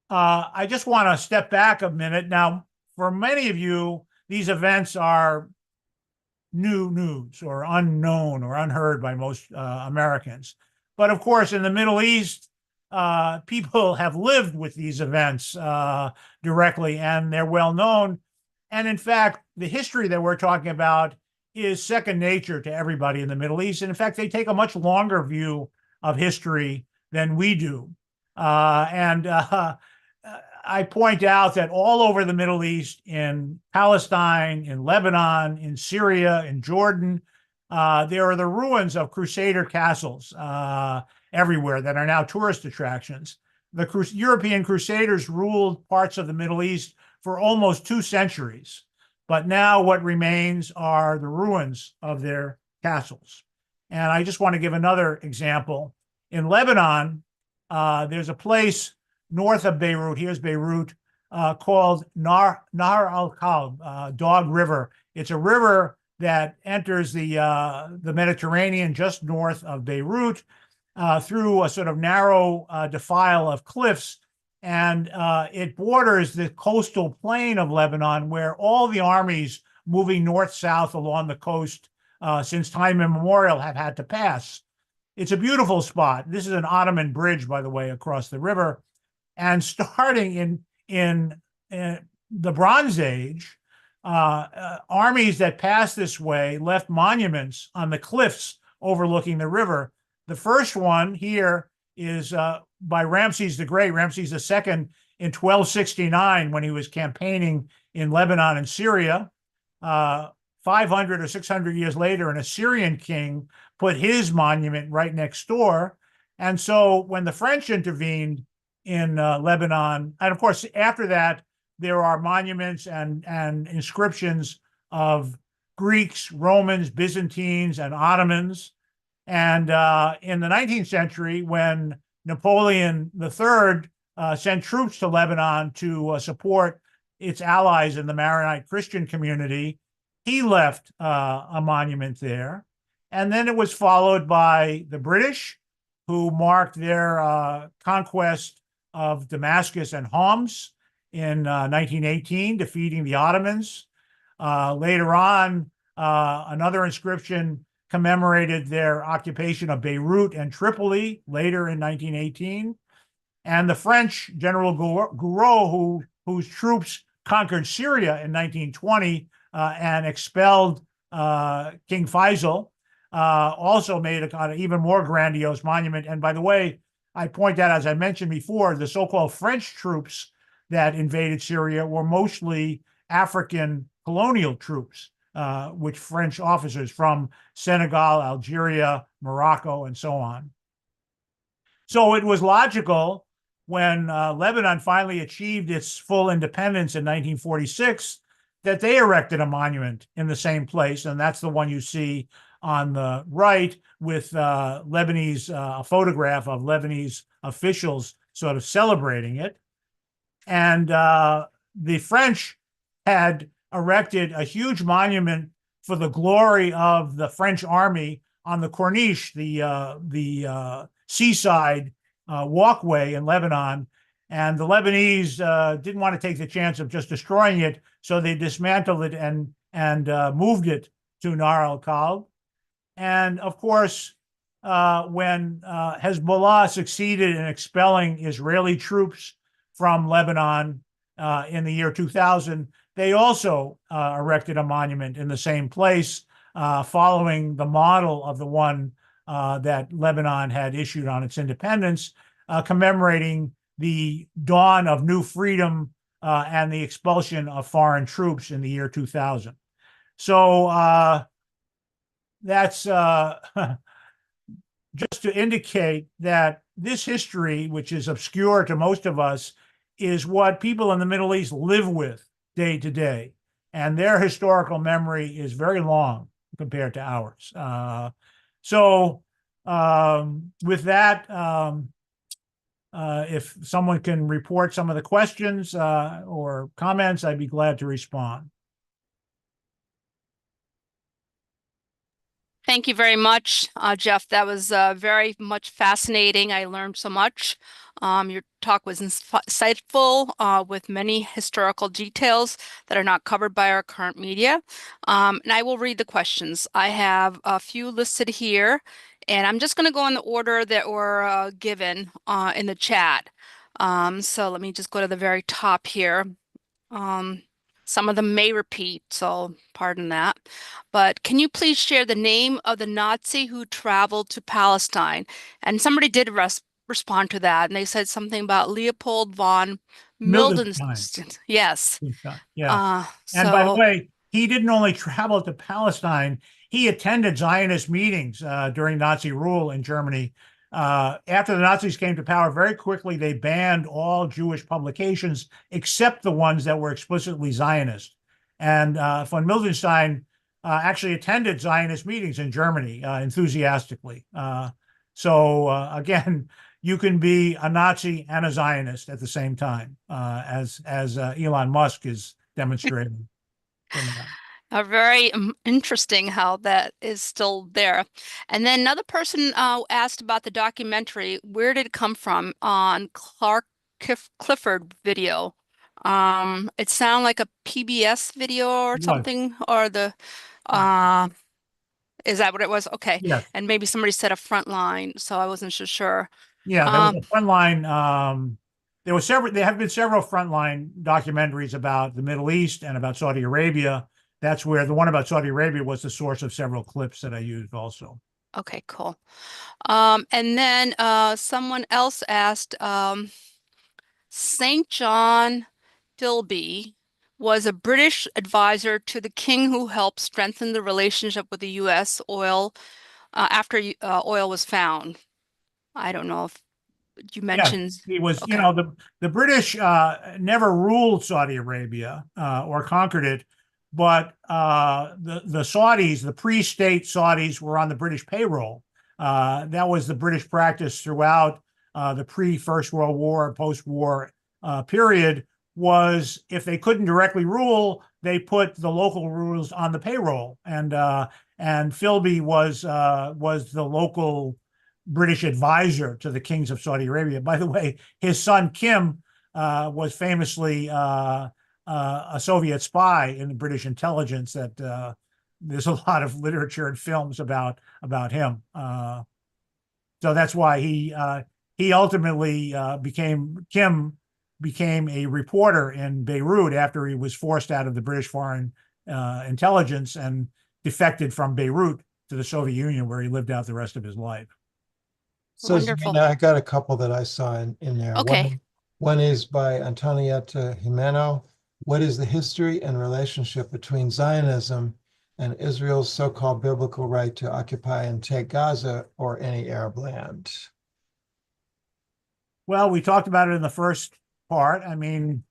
I just want to step back a minute. Now, for many of you, these events are new news or unknown or unheard by most Americans. But of course, in the Middle East, people have lived with these events directly, and they're well known. And in fact, the history that we're talking about is second nature to everybody in the Middle East. And in fact, they take a much longer view of history than we do. I point out that all over the Middle East, in Palestine, in Lebanon, in Syria, in Jordan, there are the ruins of Crusader castles everywhere that are now tourist attractions. The European Crusaders ruled parts of the Middle East for almost 2 centuries. But now what remains are the ruins of their castles. And I just want to give another example. In Lebanon, there's a place north of Beirut, here's Beirut, called Nahr al-Kalb, Dog River. It's a river that enters the Mediterranean just north of Beirut through a sort of narrow defile of cliffs. And it borders the coastal plain of Lebanon, where all the armies moving north-south along the coast since time immemorial have had to pass. It's a beautiful spot. This is an Ottoman bridge, by the way, across the river. And starting in the Bronze Age, armies that passed this way left monuments on the cliffs overlooking the river. The first one here is by Ramses the Great, Ramses II, in 1269, when he was campaigning in Lebanon and Syria. 500 or 600 years later, an Assyrian king put his monument right next door. And so when the French intervened in Lebanon, and of course, after that, there are monuments and inscriptions of Greeks, Romans, Byzantines, and Ottomans. And in the 19th century, when Napoleon III sent troops to Lebanon to support its allies in the Maronite Christian community, he left a monument there. And then it was followed by the British, who marked their conquest of Damascus and Homs in 1918, defeating the Ottomans. Later on, another inscription commemorated their occupation of Beirut and Tripoli later in 1918. And the French, General Gouraud, whose troops conquered Syria in 1920 and expelled King Faisal, also made an even more grandiose monument. And by the way, I point out, as I mentioned before, the so-called French troops that invaded Syria were mostly African colonial troops, which French officers from Senegal, Algeria, Morocco, and so on. So it was logical when Lebanon finally achieved its full independence in 1946 that they erected a monument in the same place, and that's the one you see on the right with a photograph of Lebanese officials sort of celebrating it. And the French had erected a huge monument for the glory of the French army on the Corniche, the seaside walkway in Lebanon. And the Lebanese didn't want to take the chance of just destroying it, so they dismantled it and moved it to Nar al-Kalb. And of course, when Hezbollah succeeded in expelling Israeli troops from Lebanon in the year 2000, they also erected a monument in the same place, following the model of the one that Lebanon had issued on its independence, commemorating the dawn of new freedom and the expulsion of foreign troops in the year 2000. So that's just to indicate that this history, which is obscure to most of us, is what people in the Middle East live with day to day. And their historical memory is very long compared to ours. With that, if someone can report some of the questions or comments, I'd be glad to respond. Thank you very much, Jeff. That was very much fascinating. I learned so much. Your talk was insightful with many historical details that are not covered by our current media. And I will read the questions. I have a few listed here, and I'm just going to go in the order that were given in the chat. So let me just go to the very top here. Some of them may repeat, so pardon that. But can you please share the name of the Nazi who traveled to Palestine? And somebody did respond to that, and they said something about Leopold von Mildenstein. Yes. Yeah. And by the way, he didn't only travel to Palestine, he attended Zionist meetings during Nazi rule in Germany. After the Nazis came to power, very quickly they banned all Jewish publications except the ones that were explicitly Zionist. And von Mildenstein actually attended Zionist meetings in Germany enthusiastically. Again, you can be a Nazi and a Zionist at the same time, as Elon Musk is demonstrating. Very interesting how that is still there. And then another person asked about the documentary. Where did it come from? On Clark Clifford video. It sounded like a PBS video or something, or the is that what it was? Okay. Yes. And maybe somebody said a Frontline, so I wasn't so sure. Yeah, there was a Frontline. There have been several Frontline documentaries about the Middle East and about Saudi Arabia. That's where the one about Saudi Arabia was the source of several clips that I used also. Okay, cool. And then someone else asked, St. John Philby was a British advisor to the king who helped strengthen the relationship with the U.S. oil after oil was found. I don't know if you mentioned. Yeah, he was, okay. The British never ruled Saudi Arabia or conquered it, but the Saudis, the pre-state Saudis, were on the British payroll. That was the British practice throughout the pre-First World War, post-war period, was if they couldn't directly rule, they put the local rulers on the payroll. And Philby was the local British advisor to the kings of Saudi Arabia. By the way, his son Kim was famously a Soviet spy in the British intelligence. That there's a lot of literature and films about him. So that's why he ultimately Kim became a reporter in Beirut after he was forced out of the British foreign intelligence and defected from Beirut to the Soviet Union, where he lived out the rest of his life. So Zena, I got a couple that I saw in there. Okay. One is by Antonietta Jimeno. What is the history and relationship between Zionism and Israel's so-called biblical right to occupy and take Gaza or any Arab land? Well, we talked about it in the first part. I mean,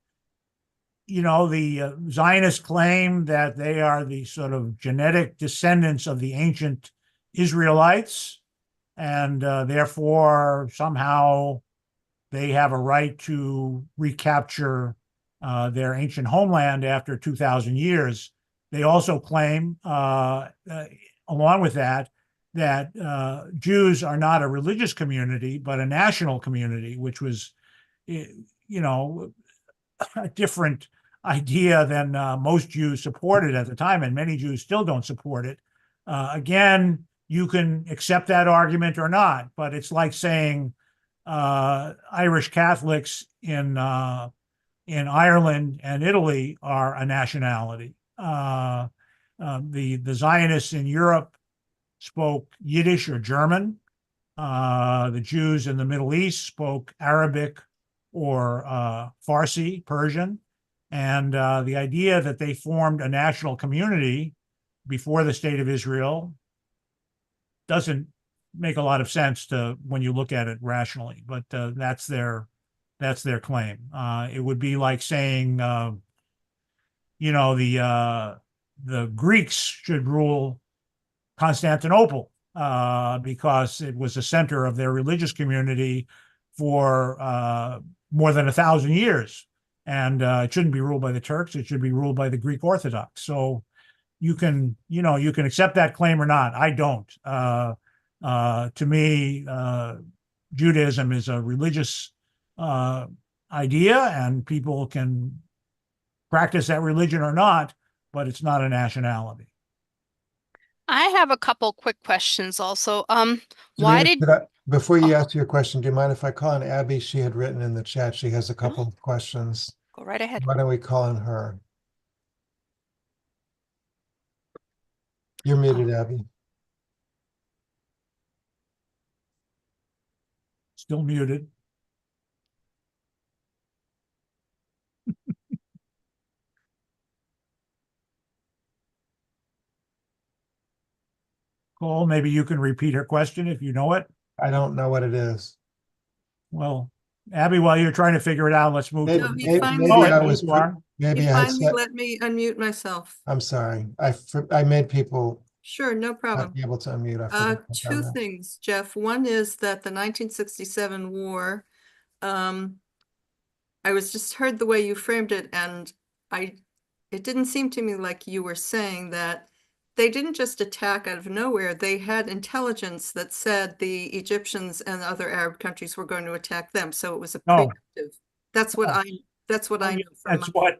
the Zionists claim that they are the sort of genetic descendants of the ancient Israelites, and therefore somehow they have a right to recapture their ancient homeland after 2,000 years. They also claim, along with that Jews are not a religious community, but a national community, which was, a different idea than most Jews supported at the time, and many Jews still don't support it. Again, you can accept that argument or not, but it's like saying Irish Catholics in Ireland and Italy are a nationality. The Zionists in Europe spoke Yiddish or German. The Jews in the Middle East spoke Arabic or Farsi, Persian. And the idea that they formed a national community before the state of Israel doesn't make a lot of sense when you look at it rationally, but that's their claim. It would be like saying, the Greeks should rule Constantinople because it was the center of their religious community for more than 1,000 years. And it shouldn't be ruled by the Turks. It should be ruled by the Greek Orthodox. So you can accept that claim or not. I don't. To me, Judaism is a religious idea, and people can practice that religion or not, but it's not a nationality. I have a couple quick questions also. Before you ask your question, do you mind if I call on Abby? She had written in the chat. She has a couple of questions. Go right ahead. Why don't we call on her? You're muted, Abby. Still muted. Cole, maybe you can repeat her question if you know it. I don't know what it is. Well, Abby, while you're trying to figure it out, let's move Maybe, to maybe I finally let me unmute myself. I'm sorry. I made people Sure, no problem. be able to unmute. Two things, Jeff. One is that the 1967 war, I was just heard the way you framed it, and it didn't seem to me like you were saying that they didn't just attack out of nowhere. They had intelligence that said the Egyptians and other Arab countries were going to attack them. So it was a preemptive. That's what I know. That's what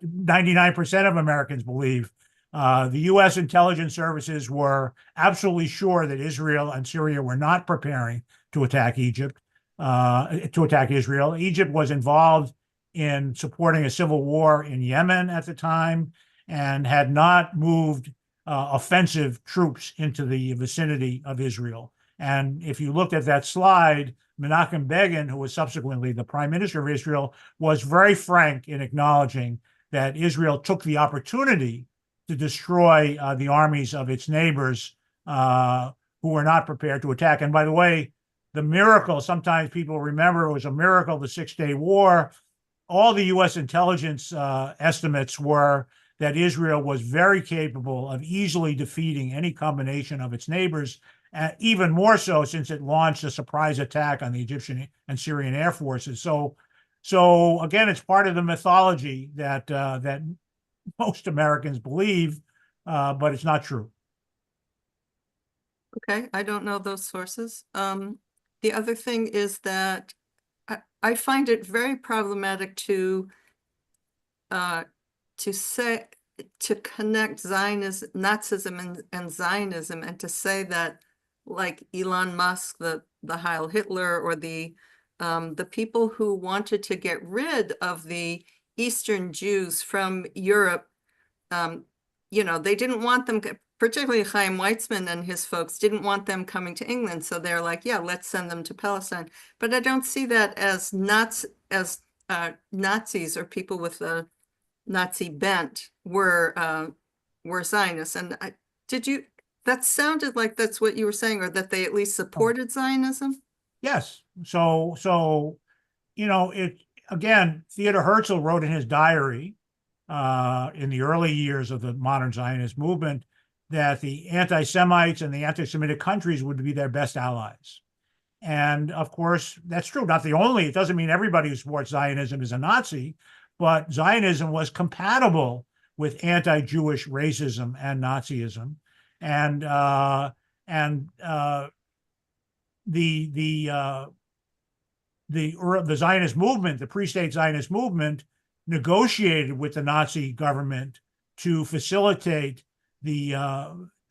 99% of Americans believe. The U.S. intelligence services were absolutely sure that Israel and Syria were not preparing to attack Egypt, to attack Israel. Egypt was involved in supporting a civil war in Yemen at the time and had not moved offensive troops into the vicinity of Israel. And if you looked at that slide, Menachem Begin, who was subsequently the prime minister of Israel, was very frank in acknowledging that Israel took the opportunity to destroy the armies of its neighbors who were not prepared to attack. And by the way, the miracle, sometimes people remember it was a miracle, the Six-Day War. All the U.S. intelligence estimates were that Israel was very capable of easily defeating any combination of its neighbors, even more so since it launched a surprise attack on the Egyptian and Syrian air forces. So again, it's part of the mythology that most Americans believe, but it's not true. Okay, I don't know those sources. The other thing is that I find it very problematic to connect Zionism, Nazism and Zionism, and to say that like Elon Musk, the Heil Hitler, or the people who wanted to get rid of the Eastern Jews from Europe, they didn't want them, particularly Chaim Weizmann and his folks didn't want them coming to England. So they're like, yeah, let's send them to Palestine. But I don't see that as Nazis or people with a Nazi bent were Zionists. And that sounded like that's what you were saying, or that they at least supported Zionism? Yes. So again, Theodor Herzl wrote in his diary in the early years of the modern Zionist movement that the anti-Semites and the anti-Semitic countries would be their best allies. And of course, that's true. Not the only, it doesn't mean everybody who supports Zionism is a Nazi, but Zionism was compatible with anti-Jewish racism and Nazism. And the Zionist movement, the pre-state Zionist movement, negotiated with the Nazi government to facilitate the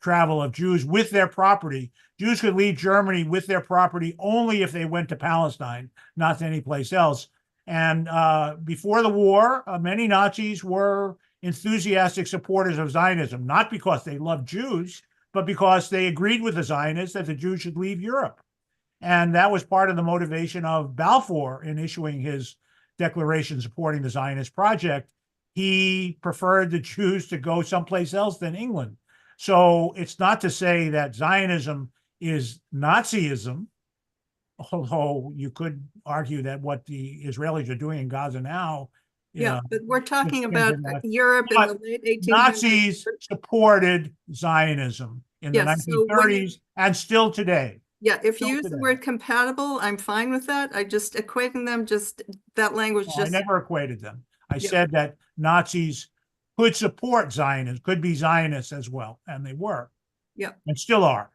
travel of Jews with their property. Jews could leave Germany with their property only if they went to Palestine, not to any place else. And before the war, many Nazis were enthusiastic supporters of Zionism, not because they loved Jews, but because they agreed with the Zionists that the Jews should leave Europe. And that was part of the motivation of Balfour in issuing his declaration supporting the Zionist project. He preferred the Jews to go someplace else than England. So it's not to say that Zionism is Nazism, although you could argue that what the Israelis are doing in Gaza now. Yeah, but we're talking about Europe in the late 1800s. Nazis supported Zionism in the 1930s and still today. Yeah, if you use the word compatible, I'm fine with that. I just equating them, just that language. I never equated them. I said that Nazis could support Zionists, could be Zionists as well, and they were. Yeah. And still are.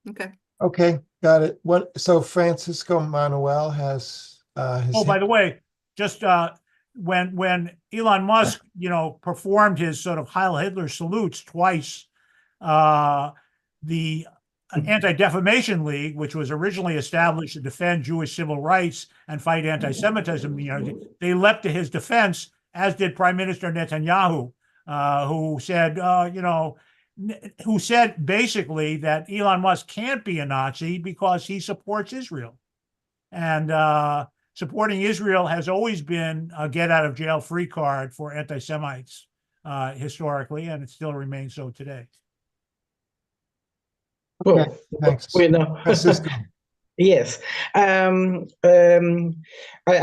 Okay. Okay, got it. So Francisco Manuel has his by the way, just when Elon Musk, performed his sort of Heil Hitler salutes twice, the Anti-Defamation League, which was originally established to defend Jewish civil rights and fight anti-Semitism, they leapt to his defense, as did Prime Minister Netanyahu, who said basically that Elon Musk can't be a Nazi because he supports Israel. And supporting Israel has always been a get-out-of-jail-free card for anti-Semites historically, and it still remains so today. Okay, thanks. Francisco. Yes, I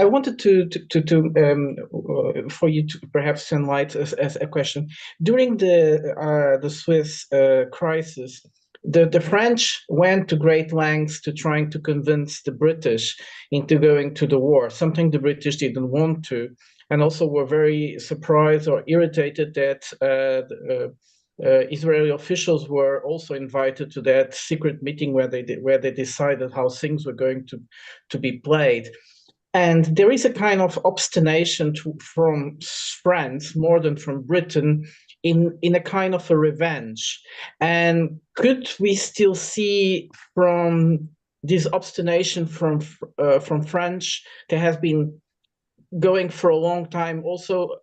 wanted to for you to perhaps enlight us as a question. During the Suez crisis, the French went to great lengths to trying to convince the British into going to the war, something the British didn't want to, and also were very surprised or irritated that Israeli officials were also invited to that secret meeting where they decided how things were going to be played. And there is a kind of obstination from France more than from Britain in a kind of a revenge. And could we still see from this obstination from French that has been going for a long time also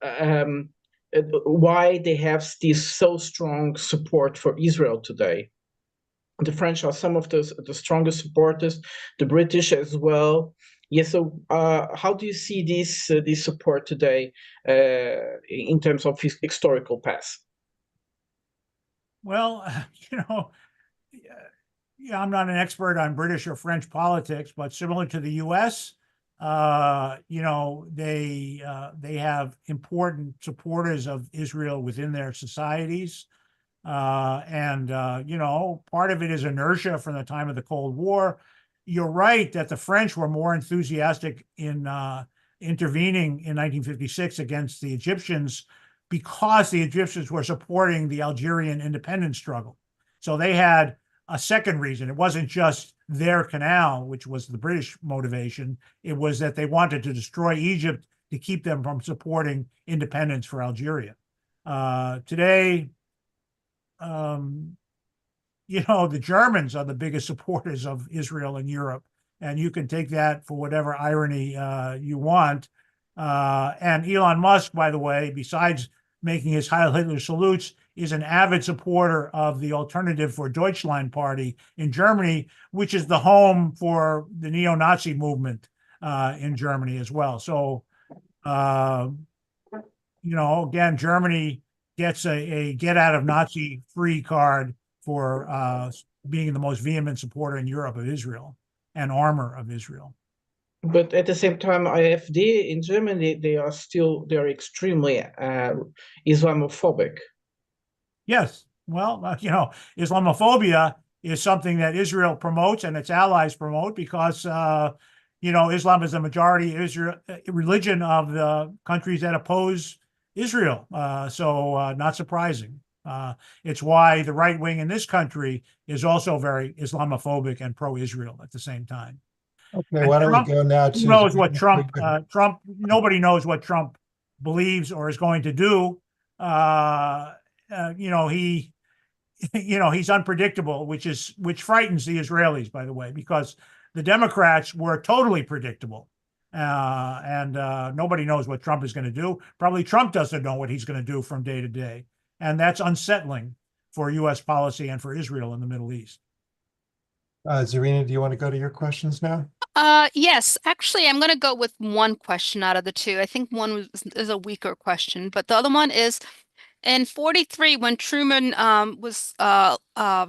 why they have this so strong support for Israel today? The French are some of the strongest supporters, the British as well. Yes, so how do you see this support today in terms of historical past? Well, I'm not an expert on British or French politics, but similar to the U.S., they have important supporters of Israel within their societies. Part of it is inertia from the time of the Cold War. You're right that the French were more enthusiastic in intervening in 1956 against the Egyptians because the Egyptians were supporting the Algerian independence struggle. So they had a second reason. It wasn't just their canal, which was the British motivation. It was that they wanted to destroy Egypt to keep them from supporting independence for Algeria. Today, the Germans are the biggest supporters of Israel in Europe, and you can take that for whatever irony you want. And Elon Musk, by the way, besides making his Heil Hitler salutes, is an avid supporter of the Alternative for Deutschland party in Germany, which is the home for the neo-Nazi movement in Germany as well. So, again, Germany gets a get-out-of-Nazi-free card for being the most vehement supporter in Europe of Israel and armor of Israel. But at the same time, AfD in Germany, they are extremely Islamophobic. Yes. Well, Islamophobia is something that Israel promotes and its allies promote because, Islam is the majority religion of the countries that oppose Israel. So not surprising. It's why the right wing in this country is also very Islamophobic and pro-Israel at the same time. Okay, And why don't Trump, we go now who to knows what Trump, nobody knows what Trump believes or is going to do. He's unpredictable, which frightens the Israelis, by the way, because the Democrats were totally predictable. And nobody knows what Trump is going to do. Probably Trump doesn't know what he's going to do from day to day. And that's unsettling for U.S. policy and for Israel in the Middle East. Zarina, do you want to go to your questions now? Yes, actually, I'm going to go with one question out of the two. I think one is a weaker question, but the other one is in 43, when Truman was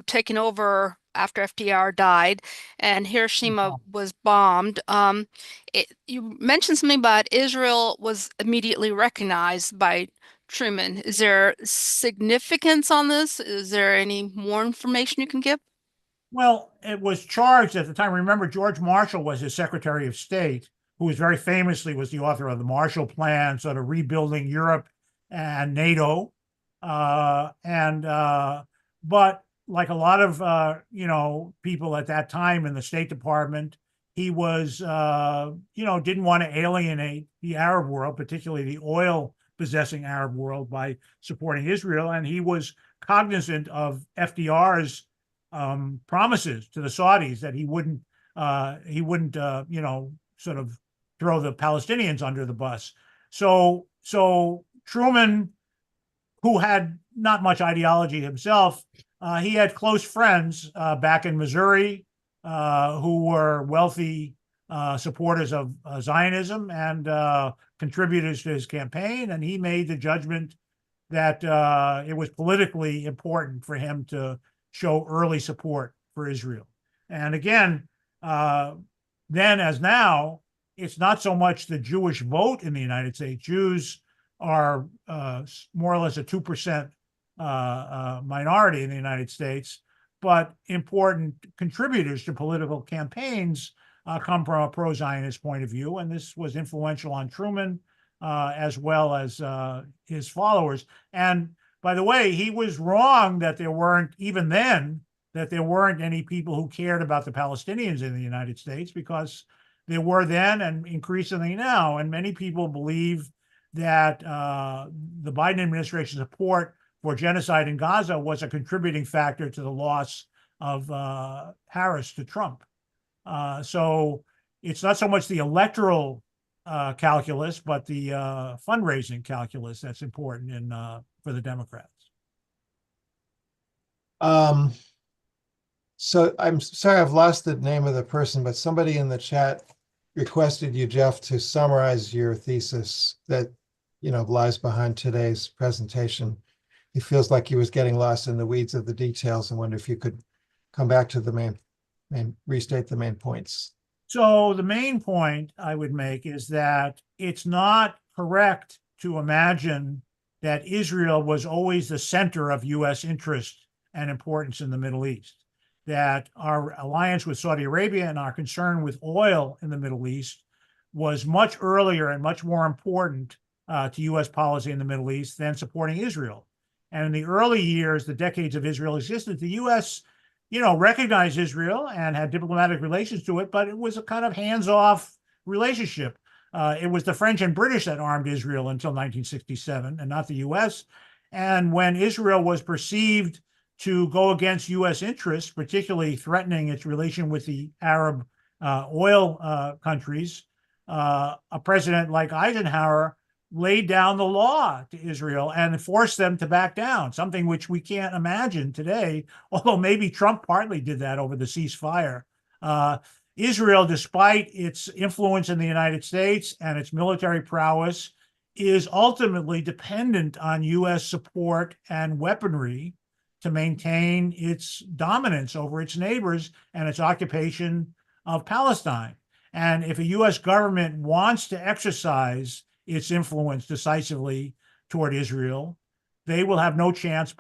taken over after FDR died and Hiroshima was bombed, you mentioned something about Israel was immediately recognized by Truman. Is there significance on this? Is there any more information you can give? Well, it was charged at the time. Remember, George Marshall was his Secretary of State, who was very famously was the author of the Marshall Plan, sort of rebuilding Europe and NATO. But like a lot of people at that time in the State Department, he was didn't want to alienate the Arab world, particularly the oil possessing Arab world, by supporting Israel, and he was cognizant of FDR's promises to the Saudis that he wouldn't sort of throw the Palestinians under the bus. So Truman, who had not much ideology himself, he had close friends back in Missouri who were wealthy supporters of Zionism and contributors to his campaign, and he made the judgment that it was politically important for him to show early support for Israel. And again, then as now, it's not so much the Jewish vote in the United States. Jews are more or less a 2% minority in the United States, but important contributors to political campaigns come from a pro-Zionist point of view. And this was influential on Truman as well as his followers. And by the way, he was wrong that there weren't, even then, that there weren't any people who cared about the Palestinians in the United States, because there were then and increasingly now. And many people believe that the Biden administration's support for genocide in Gaza was a contributing factor to the loss of Harris to Trump. So it's not so much the electoral calculus, but the fundraising calculus that's important for the Democrats. So I'm sorry, I've lost the name of the person, but somebody in the chat requested you, Jeff, to summarize your thesis that, lies behind today's presentation. He feels like he was getting lost in the weeds of the details and wonder if you could come back to the restate the main points. So the main point I would make is that it's not correct to imagine that Israel was always the center of U.S. interest and importance in the Middle East, that our alliance with Saudi Arabia and our concern with oil in the Middle East was much earlier and much more important to U.S. policy in the Middle East than supporting Israel. And in the early years, the decades of Israel existed, the U.S. recognized Israel and had diplomatic relations to it, but it was a kind of hands-off relationship. It was the French and British that armed Israel until 1967, and not the U.S. And when Israel was perceived to go against U.S. interests, particularly threatening its relation with the Arab oil countries, a president like Eisenhower laid down the law to Israel and forced them to back down, something which we can't imagine today, although maybe Trump partly did that over the ceasefire. Israel, despite its influence in the United States and its military prowess, is ultimately dependent on U.S. support and weaponry to maintain its dominance over its neighbors and its occupation of Palestine. And if a U.S. government wants to exercise its influence decisively toward Israel, they will have no choice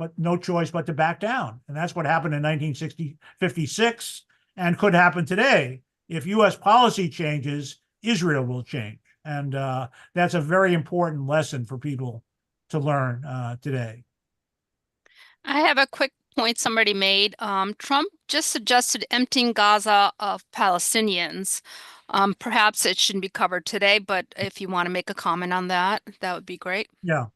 but to back down. And that's what happened in 1956 and could happen today. If U.S. policy changes, Israel will change. And that's a very important lesson for people to learn today. I have a quick point somebody made. Trump just suggested emptying Gaza of Palestinians. Perhaps it shouldn't be covered today, but if you want to make a comment on that, that would be great. Yeah.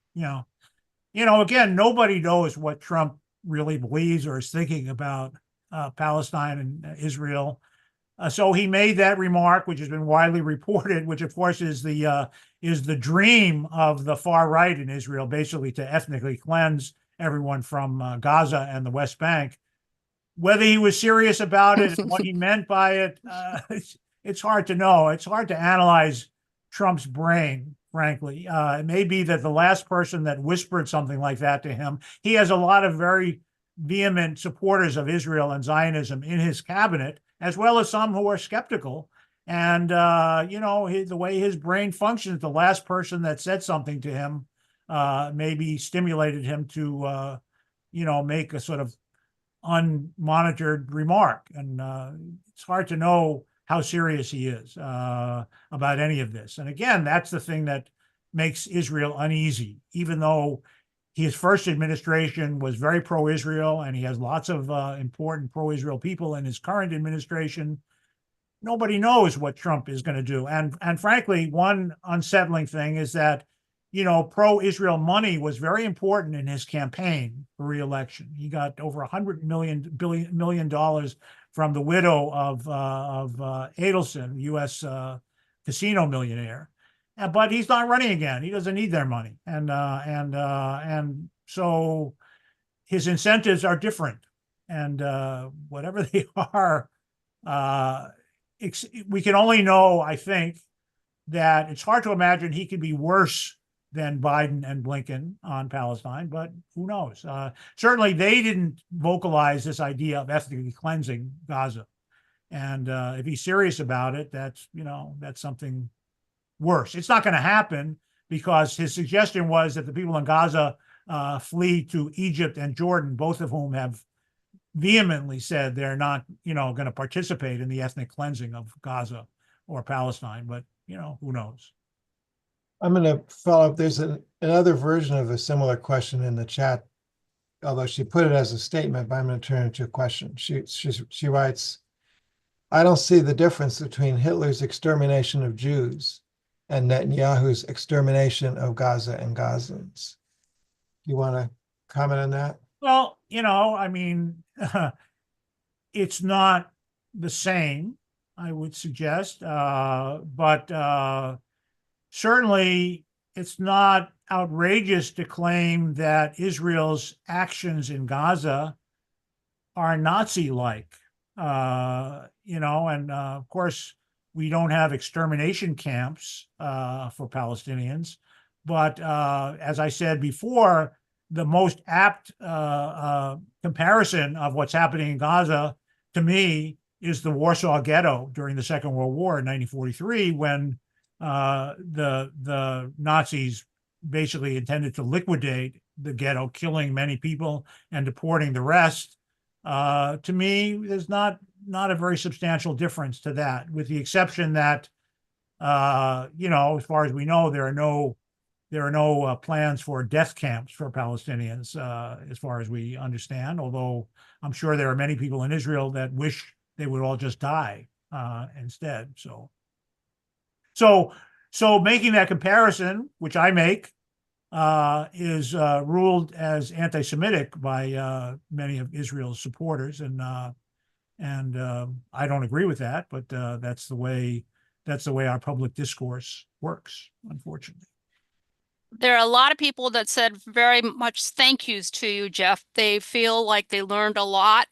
Again, nobody knows what Trump really believes or is thinking about Palestine and Israel. So he made that remark, which has been widely reported, which of course is the dream of the far right in Israel, basically to ethnically cleanse everyone from Gaza and the West Bank. Whether he was serious about it and what he meant by it, it's hard to know. It's hard to analyze Trump's brain, frankly. It may be that the last person that whispered something like that to him, he has a lot of very vehement supporters of Israel and Zionism in his cabinet, as well as some who are skeptical. And, the way his brain functions, the last person that said something to him maybe stimulated him to, make a sort of unmonitored remark. And it's hard to know how serious he is about any of this. And again, that's the thing that makes Israel uneasy, even though his first administration was very pro-Israel and he has lots of important pro-Israel people in his current administration. Nobody knows what Trump is going to do. And frankly, one unsettling thing is that, pro-Israel money was very important in his campaign for re-election. He got over $100 million from the widow of Adelson, U.S. Casino millionaire. But he's not running again. He doesn't need their money. And so his incentives are different. And whatever they are, we can only know, I think, that it's hard to imagine he could be worse than Biden and Blinken on Palestine, but who knows? Certainly, they didn't vocalize this idea of ethnically cleansing Gaza. And if he's serious about it, that's something worse. It's not going to happen because his suggestion was that the people in Gaza flee to Egypt and Jordan, both of whom have vehemently said they're not, going to participate in the ethnic cleansing of Gaza or Palestine. But, who knows? I'm going to follow up. There's another version of a similar question in the chat, although she put it as a statement, but I'm going to turn it to a question. She writes, I don't see the difference between Hitler's extermination of Jews and Netanyahu's extermination of Gaza and Gazans. You want to comment on that? Well, it's not the same, I would suggest, but certainly it's not outrageous to claim that Israel's actions in Gaza are Nazi-like, and of course, we don't have extermination camps for Palestinians. But as I said before, the most apt comparison of what's happening in Gaza, to me, is the Warsaw Ghetto during the Second World War in 1943, when the Nazis basically intended to liquidate the ghetto, killing many people and deporting the rest. To me, there's not a very substantial difference to that, with the exception that, as far as we know, there are no plans for death camps for Palestinians, as far as we understand, although I'm sure there are many people in Israel that wish they would all just die instead. So making that comparison, which I make, is ruled as anti-Semitic by many of Israel's supporters, and I don't agree with that. But that's the way our public discourse works, unfortunately. There are a lot of people that said very much thank yous to you, Jeff. They feel like they learned a lot.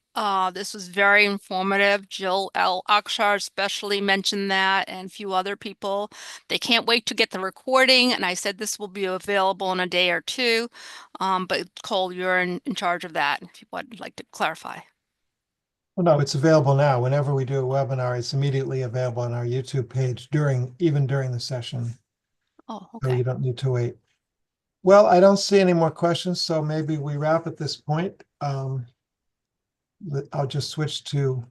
This was very informative. Jill L. Akshar especially mentioned that, and a few other people. They can't wait to get the recording, and I said this will be available in a day or two. But Cole, you're in charge of that, if you would like to clarify. Well, no, it's available now. Whenever we do a webinar, it's immediately available on our YouTube page even during the session. Oh, okay. So you don't need to wait. Well, I don't see any more questions, so maybe we wrap at this point. I'll just switch to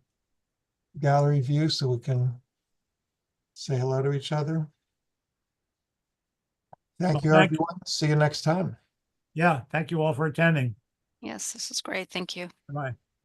gallery view so we can say hello to each other. Thank you, everyone. See you next time. Yeah, thank you all for attending. Yes, this is great. Thank you. Bye.